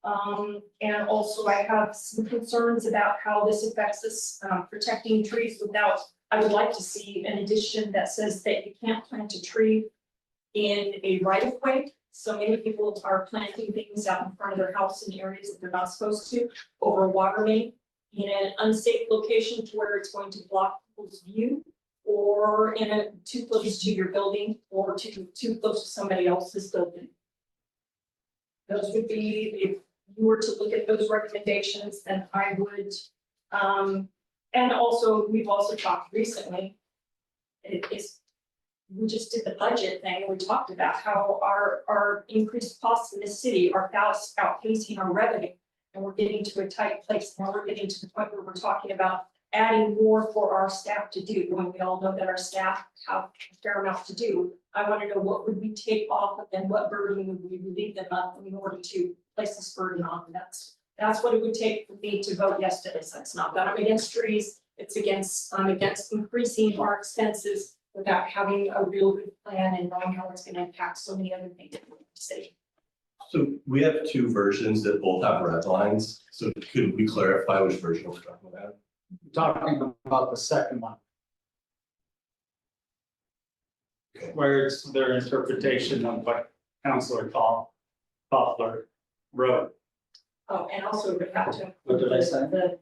And also I have some concerns about how this affects us protecting trees without, I would like to see an addition that says that you can't plant a tree in a right of way. So many people are planting things out in front of their house in areas that they're not supposed to, over a water main, in an unsafe location to where it's going to block people's view, or too close to your building, or too close to somebody else's building. Those would be, if you were to look at those recommendations, then I would, and also, we've also talked recently, we just did the budget thing, and we talked about how our increased costs in this city are fast outpacing our revenue. And we're getting to a tight place now. We're getting to the point where we're talking about adding more for our staff to do, when we all know that our staff have a fair amount to do. I want to know what would we take off of them, what burden would we relieve them of in order to place this burden on them. That's what it would take for me to vote yes to this. It's not that I'm against trees, it's I'm against increasing our expenses without having a real good plan and knowing how it's going to impact so many other things in the city. So we have two versions that both have red lines. So could we clarify which version we're talking about? talking about the second one. Where it's their interpretation of what Councilor Koffler wrote. Oh, and also we have to. What did I say? The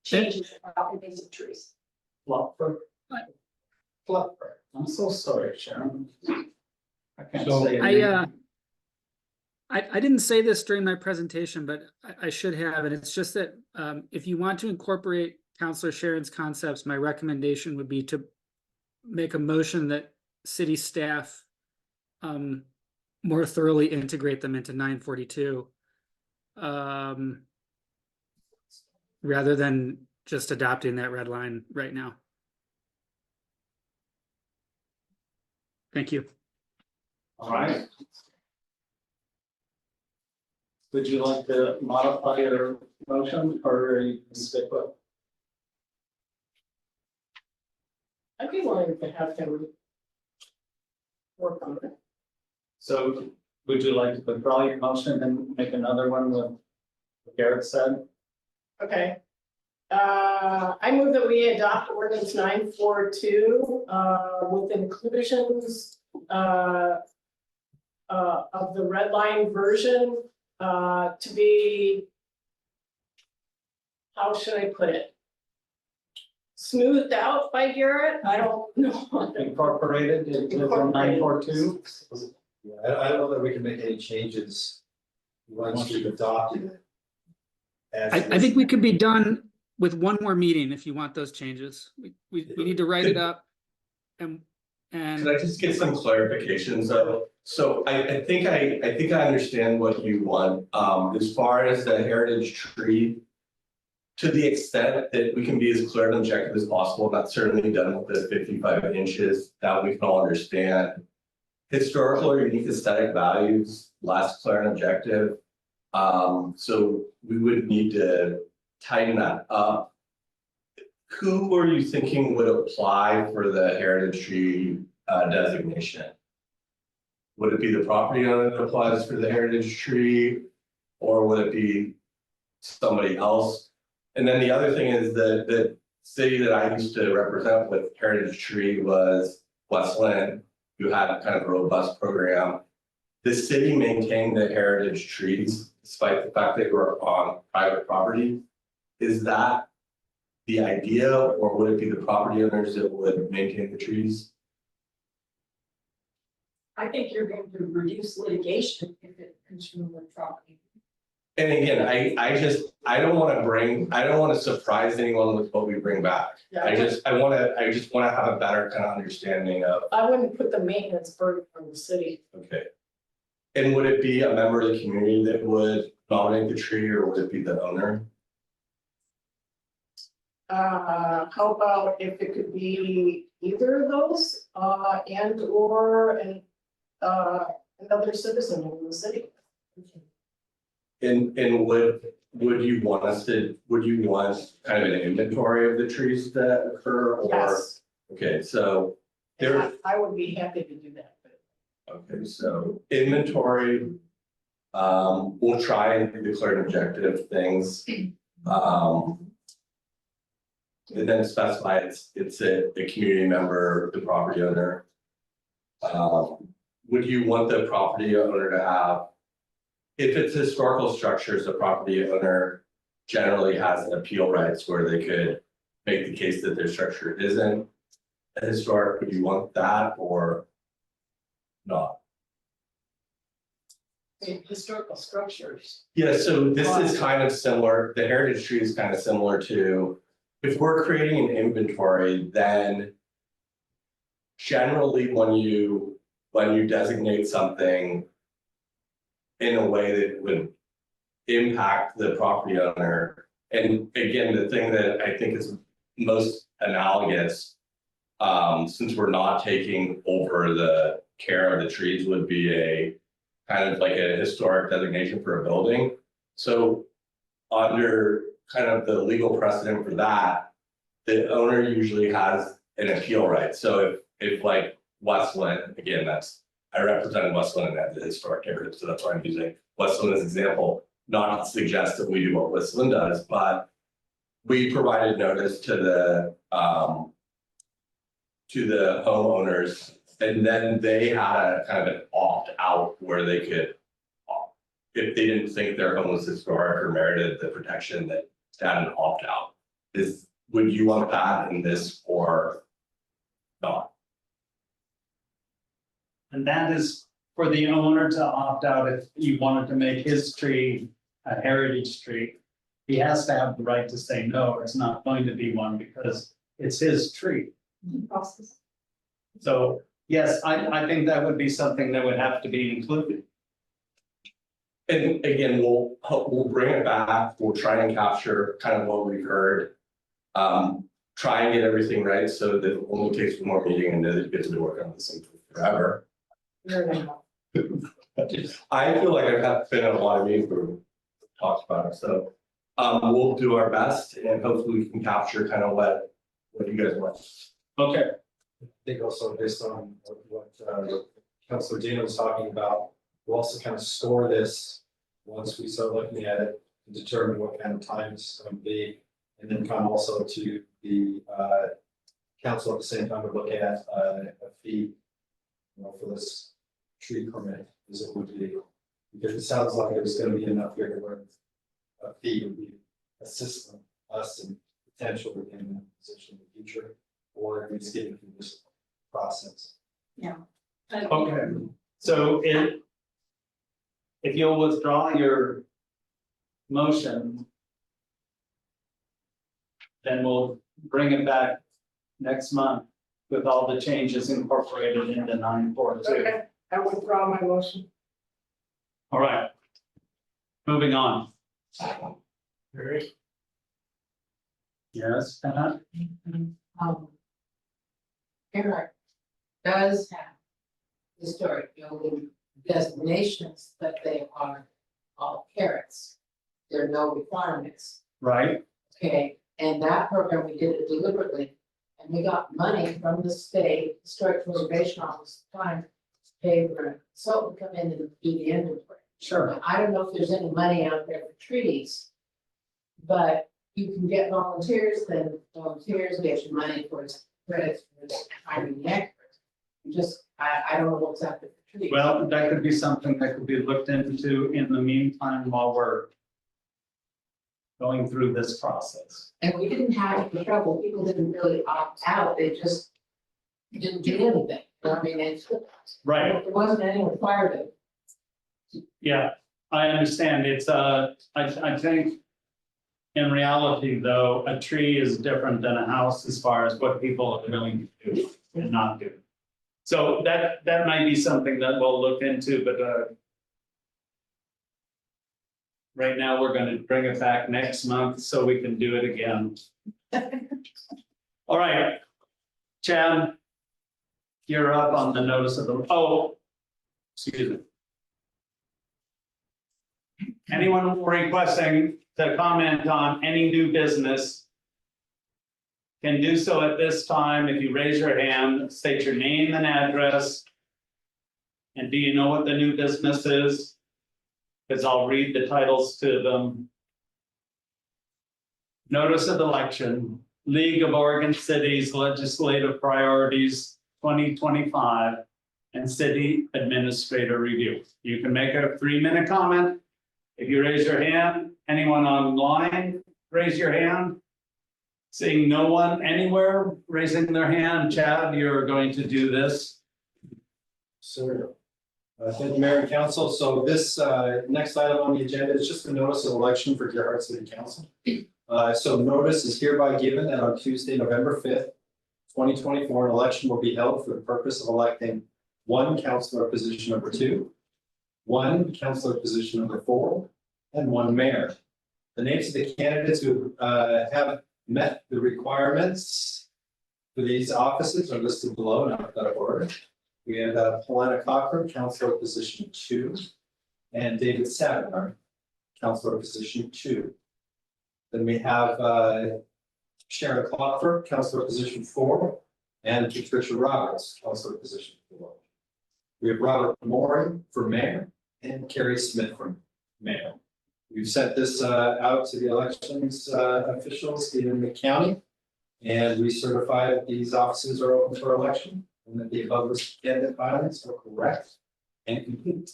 changes about invasive trees. Fluffer. I'm so sorry, Sharon. I can't So- say it. I didn't say this during my presentation, but I should have, and it's just that if you want to incorporate Councilor Sharon's concepts, my recommendation would be to make a motion that city staff more thoroughly integrate them into 942 rather than just adopting that red line right now. Thank you. All right. Would you like to modify your motion or you can stick with? be willing to have him work on it. So would you like to withdraw your motion and make another one with what Garrett said? Okay. I move that we adopt ordinance 942, with inclusions, of the red line version, to be, how should I put it? Smoothed out by Garrett? I don't know. Incorporated into the Incorporated. 942? Yeah, I don't know that we can make any changes once we've adopted it. I think we could be done with one more meeting if you want those changes. We need to write it up. And Could I just get some clarification? So I think I understand what you want, as far as the heritage tree. To the extent that we can be as clear and objective as possible, that's certainly done with the 55 inches, that we can all understand. Historical or unique aesthetic values, less clear and objective. So we would need to tighten that up. Who were you thinking would apply for the heritage tree designation? Would it be the property owner that applies for the heritage tree? Or would it be somebody else? And then the other thing is that the city that I used to represent with heritage tree was Westland, who had a kind of a robust program. The city maintained the heritage trees despite the fact they were on private property. Is that the idea, or would it be the property owners that would maintain the trees? I think you're going to reduce litigation if it comes from the property. And again, I don't want to surprise anyone with what we bring back. I just want to have a better kind of understanding of, I wouldn't put the maintenance burden on the city. okay. And would it be a member of the community that would nominate the tree, or would it be the owner? How about if it could be either of those, and or another citizen in the city? And would you want kind of an inventory of the trees that occur, or? Yes, Okay, so there, I would be happy to do that. okay, so inventory. We'll try and do the clear and objective things. And then specify it's a community member, the property owner. Would you want the property owner to have? If it's historical structures, the property owner generally has appeal rights where they could make the case that their structure isn't a historic. Would you want that or not? Historical structures. Yeah, so this is kind of similar. The heritage tree is kind of similar to, if we're creating an inventory, then generally when you designate something in a way that would impact the property owner. And again, the thing that I think is most analogous, since we're not taking over the care of the trees, would be a kind of like a historic designation for a building. So under kind of the legal precedent for that, the owner usually has an appeal right. So if like Westland, again, I represented Westland at the historic heritage, so that's why I'm using Westland as an example, not to suggest that we do what Westland does, but we provided notice to the homeowners, and then they had a kind of an opt-out where they could, if they didn't think their home was historic or merited the protection, that had an opt-out. Would you want that in this or not? And that is for the owner to opt out if he wanted to make his tree a heritage tree. He has to have the right to say, no, it's not going to be one because it's his tree. So, yes, I think that would be something that would have to be included. And again, we'll bring it back. We'll try and capture kind of what we've heard. Try and get everything right so that it only takes one more meeting and then it gets to work on this thing forever. I feel like I've been in a lot of meetings where we talked about it, so we'll do our best and hopefully we can capture kind of what you guys want. Okay, I think also based on what Councilor Dana was talking about, we'll also kind of store this once we start looking at it and determine what kind of time it's going to be. And then come also to the council at the same time to look at a fee, for this tree permit as it would be. Because it sounds like there's going to be enough here where a fee would be assist us in potentially in that position in the future, or at least getting through this process. Okay, so if you'll withdraw your motion, then we'll bring it back next month with all the changes incorporated into 942. Okay, I withdraw my motion. All right. Moving on. Very. Yes, Pat? Gearhart does have historic building designations, but they are all carrots. There are no requirements, Right, okay? And that program, we did it deliberately. And we got money from the state, historic preservation office, at the time, to pay for a consultant to come in and do the inventory. sure. I don't know if there's any money out there for trees. But you can get volunteers, then volunteers get you money towards credits for hiring the experts. You just, I don't know what's out there for trees. Well, that could be something that could be looked into in the meantime while we're going through this process. And we didn't have any trouble, people didn't really opt out, they just didn't do anything. I mean, Right, there wasn't any requirement. yeah, I understand. It's, I think in reality, though, a tree is different than a house as far as what people are willing to do and not do. So that might be something that we'll look into, but right now, we're gonna bring it back next month so we can do it again. All right, Chad, you're up on the notice of the, excuse me. Anyone requesting to comment on any new business can do so at this time. If you raise your hand, state your name and address. And do you know what the new business is? Because I'll read the titles to them. Notice of election, League of Oregon Cities Legislative Priorities 2025 and City Administrator Review. You can make a 3-minute comment. If you raise your hand, anyone online, raise your hand. Seeing no one anywhere raising their hand, Chad, you're going to do this. Sir. Thank you, Mayor and Council. So this next item on the agenda is just a notice of election for Gearhart City Council. So notice is hereby given that on Tuesday, November 5th, 2024, an election will be held for the purpose of electing one councillor position number 2, one councillor position number 4, and one mayor. The names of the candidates who have met the requirements for these offices are listed below in alphabetical order. We have Polina Cochran, councillor position 2, and David Savinar, councillor position 2. Then we have Sharon Clopfer, councillor position 4, and Patricia Roberts, councillor position 4. We have Robert Moore for mayor and Carrie Smith for mayor. We've sent this out to the elections officials in the county, and we certify that these offices are open for election and that the above listed candidate filings are correct and complete.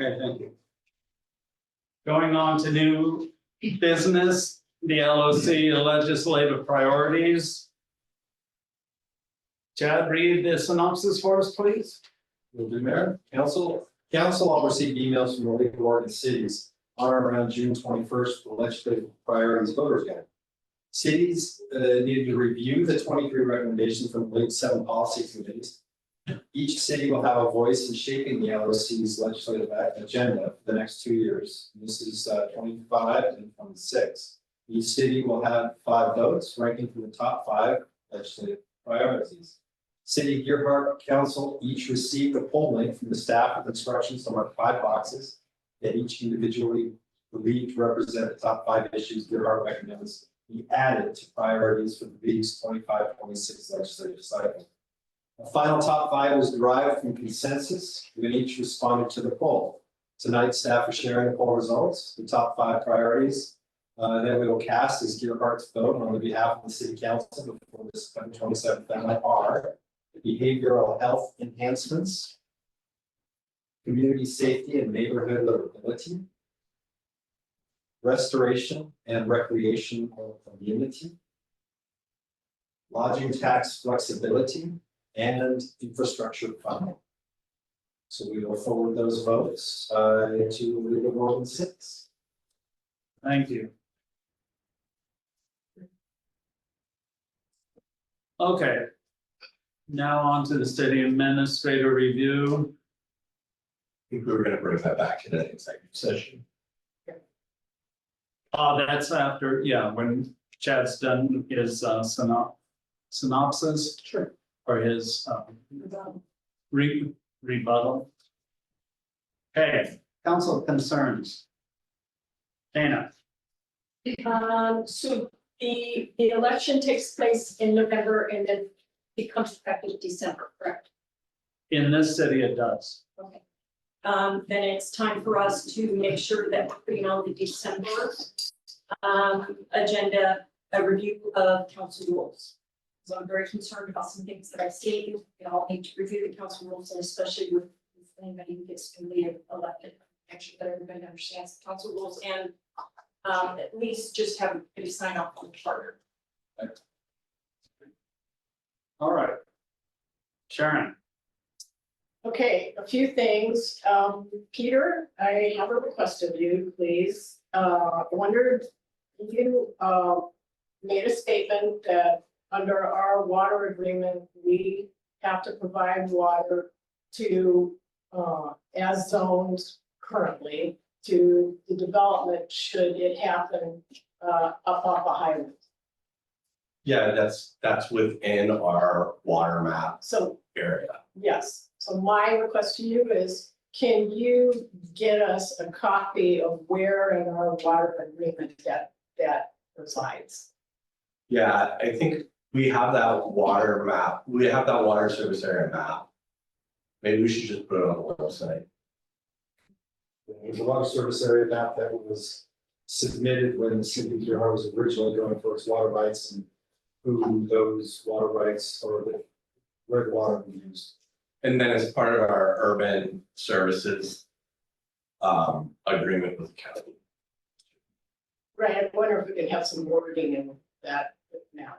Okay, thank you. Going on to new business, the LOC legislative priorities. Chad, read the synopsis for us, please. Will do, Mayor. Council will receive emails from the League of Oregon Cities on or around June 21st for legislative priorities voters guide. Cities need to review the 23 recommendations from the League's 7 policy committees. Each city will have a voice in shaping the LOC's legislative agenda for the next 2 years. This is 25 and 26. Each city will have 5 votes ranking from the top 5 legislative priorities. City Gearhart Council each received a poll link from the staff with instructions to mark 5 boxes that each individually believed to represent the top 5 issues Gearhart recommends be added to priorities for the league's 25-26 legislative cycle. The final top 5 was derived from consensus, with each responded to the poll. Tonight, staff are sharing the poll results, the top 5 priorities. Then we will cast as Gearhart's vote on the behalf of the city council before this 27th ballot are behavioral health enhancements, community safety and neighborhood livability, restoration and recreation of community, lodging tax flexibility, and infrastructure funding. So we will forward those votes to League of Oregon Cities. Thank you. Okay. Now on to the city administrator review. I think we were gonna bring that back to the executive session. That's after, yeah, when Chad's done his synopsis. Sure. Or his rebuttal. Okay, council concerns. Dana. So the election takes place in November and then becomes effective December, correct? In this city, it does. Okay. Then it's time for us to make sure that we're putting on the December agenda, a review of council rules. So I'm very concerned about some things that I've seen. We all need to review the council rules, and especially with anybody who gets newly elected. Make sure that everybody understands the council rules and at least just have a sign off on the charter. All right. Sharon. Okay, a few things. Peter, I have a request of you, please. I wondered, you made a statement that under our water agreement, we have to provide water to, as zoned currently, to the development should it happen up off a highway. Yeah, that's within our water map So, area. yes, so my request to you is, can you get us a copy of where in our water agreement that resides? Yeah, I think we have that water map. We have that water service area map. Maybe we should just put it on the website. There's a water service area map that was submitted when the city of Gearhart was originally going for its water rights and who those water rights or where the water was used. And then as part of our urban services agreement with the county. Right, I wonder if we can have some wording in that now.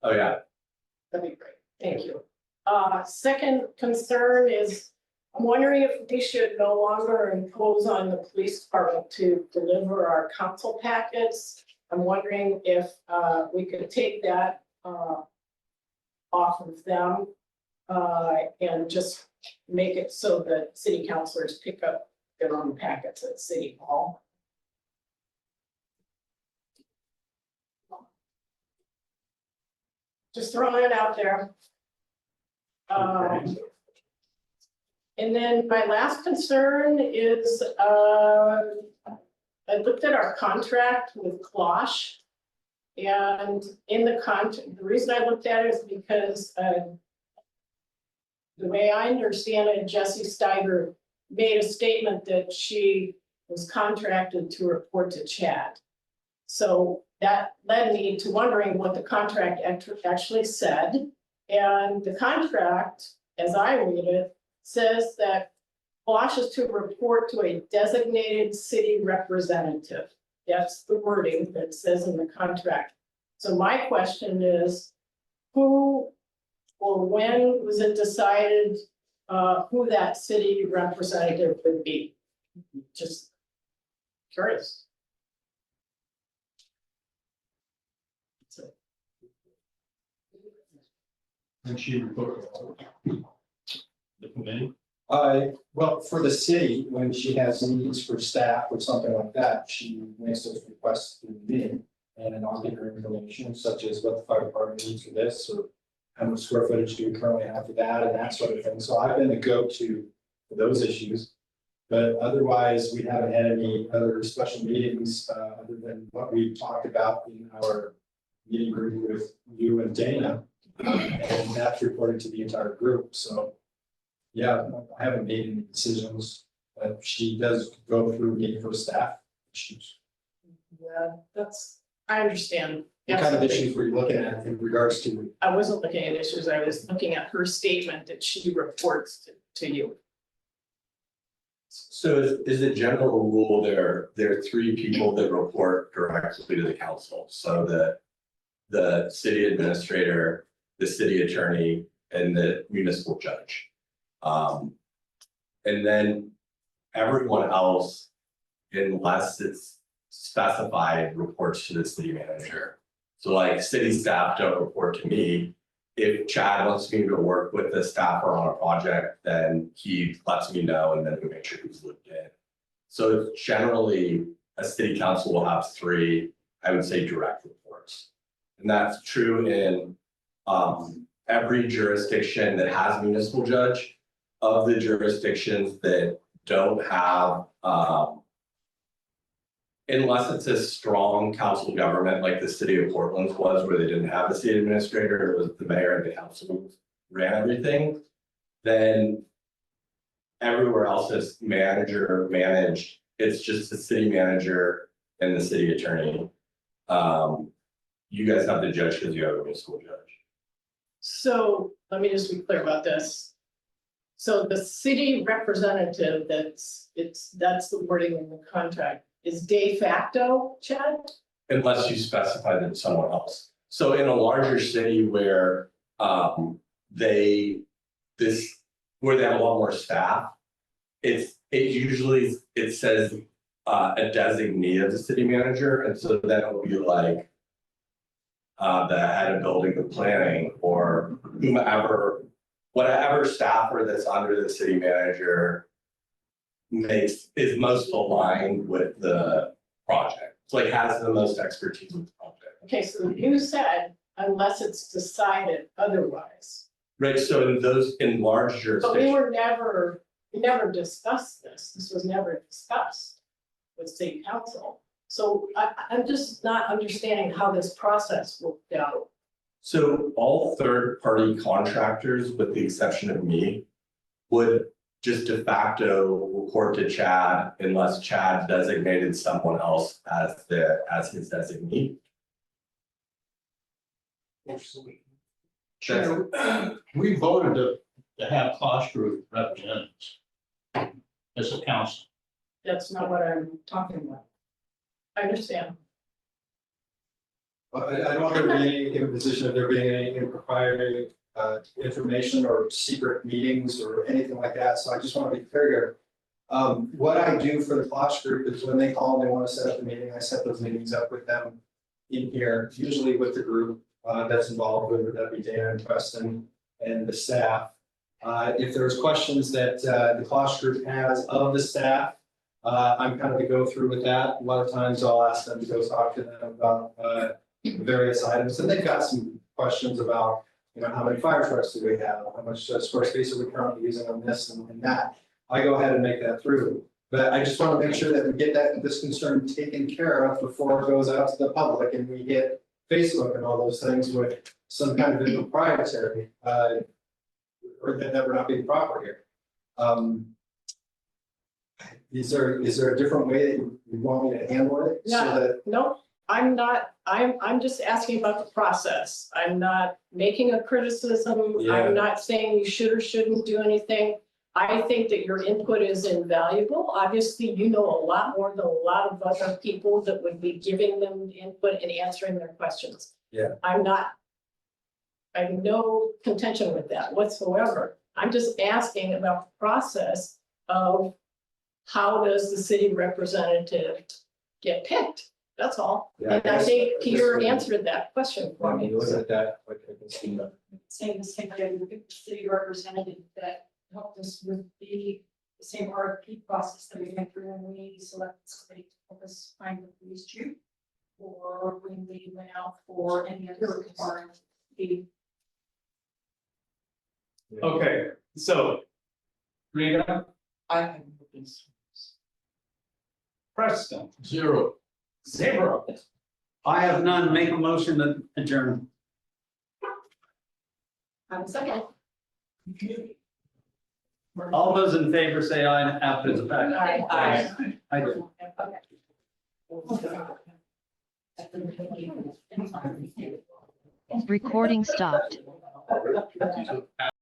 Oh, yeah. That'd be great, thank you. Second concern is, I'm wondering if we should no longer impose on the police department to deliver our council packets. I'm wondering if we could take that off of them and just make it so that city councilors pick up their own packets at City Hall. Just throwing it out there. And then my last concern is, I looked at our contract with Klosh. And in the the reason I looked at it is because the way I understand it, Jessie Steiger made a statement that she was contracted to report to Chad. So that led me to wondering what the contract actually said. And the contract, as I read it, says that Klosh is to report to a designated city representative. That's the wording that says in the contract. So my question is, who or when was it decided who that city representative would be? Just curious. And she reported the committee. Well, for the city, when she has needs for staff or something like that, she makes those requests to me. And I'll give her information such as what the fire department needs for this, or how much square footage do we currently have for that, and that sort of thing. So I've been the go-to for those issues. But otherwise, we haven't had any other special meetings other than what we talked about in our meeting group with you and Dana. And that's reported to the entire group, so. Yeah, I haven't made any decisions, but she does go through meeting for staff issues. Yeah, I understand. What kind of issues were you looking at in regards to? I wasn't looking at issues, I was looking at her statement that she reports to you. So is the general rule there are three people that report directly to the council, so the city administrator, the city attorney, and the municipal judge. And then everyone else, unless it's specified, reports to the city manager. So like city staff don't report to me. If Chad wants me to work with the staffer on a project, then he lets me know and then we make sure he's looped in. So generally, a city council will have three, I would say, direct reports. And that's true in every jurisdiction that has a municipal judge. Of the jurisdictions that don't have, unless it's a strong council government like the city of Portland was, where they didn't have a city administrator, it was the mayor and the council ran everything, then everywhere else is manager managed. It's just the city manager and the city attorney. You guys have the judge because you have a municipal judge. So let me just be clear about this. So the city representative, that's the wording in the contract, is de facto, Chad? Unless you specify that someone else. So in a larger city where they have a lot more staff, it usually says a designee of the city manager, and so then it will be like the head of building and planning or whomever. Whatever staffer that's under the city manager is most aligned with the project. It's like has the most expertise with the project. Okay, so you said unless it's decided otherwise. Right, so in large But jurisdictions. we never discussed this. This was never discussed with city council. So I'm just not understanding how this process worked out. So all third-party contractors, with the exception of me, would just de facto report to Chad unless Chad designated someone else as his designee. We voted to have cost group representatives as a council. That's not what I'm talking about. I understand. Well, I don't want there to be any imposition of there being any impropriety information or secret meetings or anything like that, so I just want to be clear here. What I do for the Klosh group is when they call and they want to set up a meeting, I set those meetings up with them in here, usually with the group that's involved, whether that be Dan and Preston and the staff. If there's questions that the Klosh group has of the staff, I'm kind of the go through with that. A lot of times I'll ask them to go talk to them about various items, and they've got some questions about, how many fire trucks do we have? How much square space are we currently using on this and that? I go ahead and make that through. But I just want to make sure that we get this concern taken care of before it goes out to the public and we hit Facebook and all those things with some kind of impropriety or that we're not being proper here. Is there a different way that you want me to handle it? No, I'm not, I'm just asking about the process. I'm not making a criticism. Yeah. I'm not saying you should or shouldn't do anything. I think that your input is invaluable. Obviously, you know a lot more than a lot of other people that would be giving them input and answering their questions. Yeah. I have no contention with that whatsoever. I'm just asking about the process of how does the city representative get picked? That's all. Yeah, And I think Peter answered that question for When me. you look at that, like I can see that. Saying the same thing, the city representative that helped us with the same RFP process that we went through when we selected somebody to help us find the police chief. Or when we went out for any other RFP. Okay, so. Rita? I have Preston? 0. 0. I have none, make a motion to adjourn. I'm second. All those in favor say aye after the fact. Aye. I do. Recording stopped.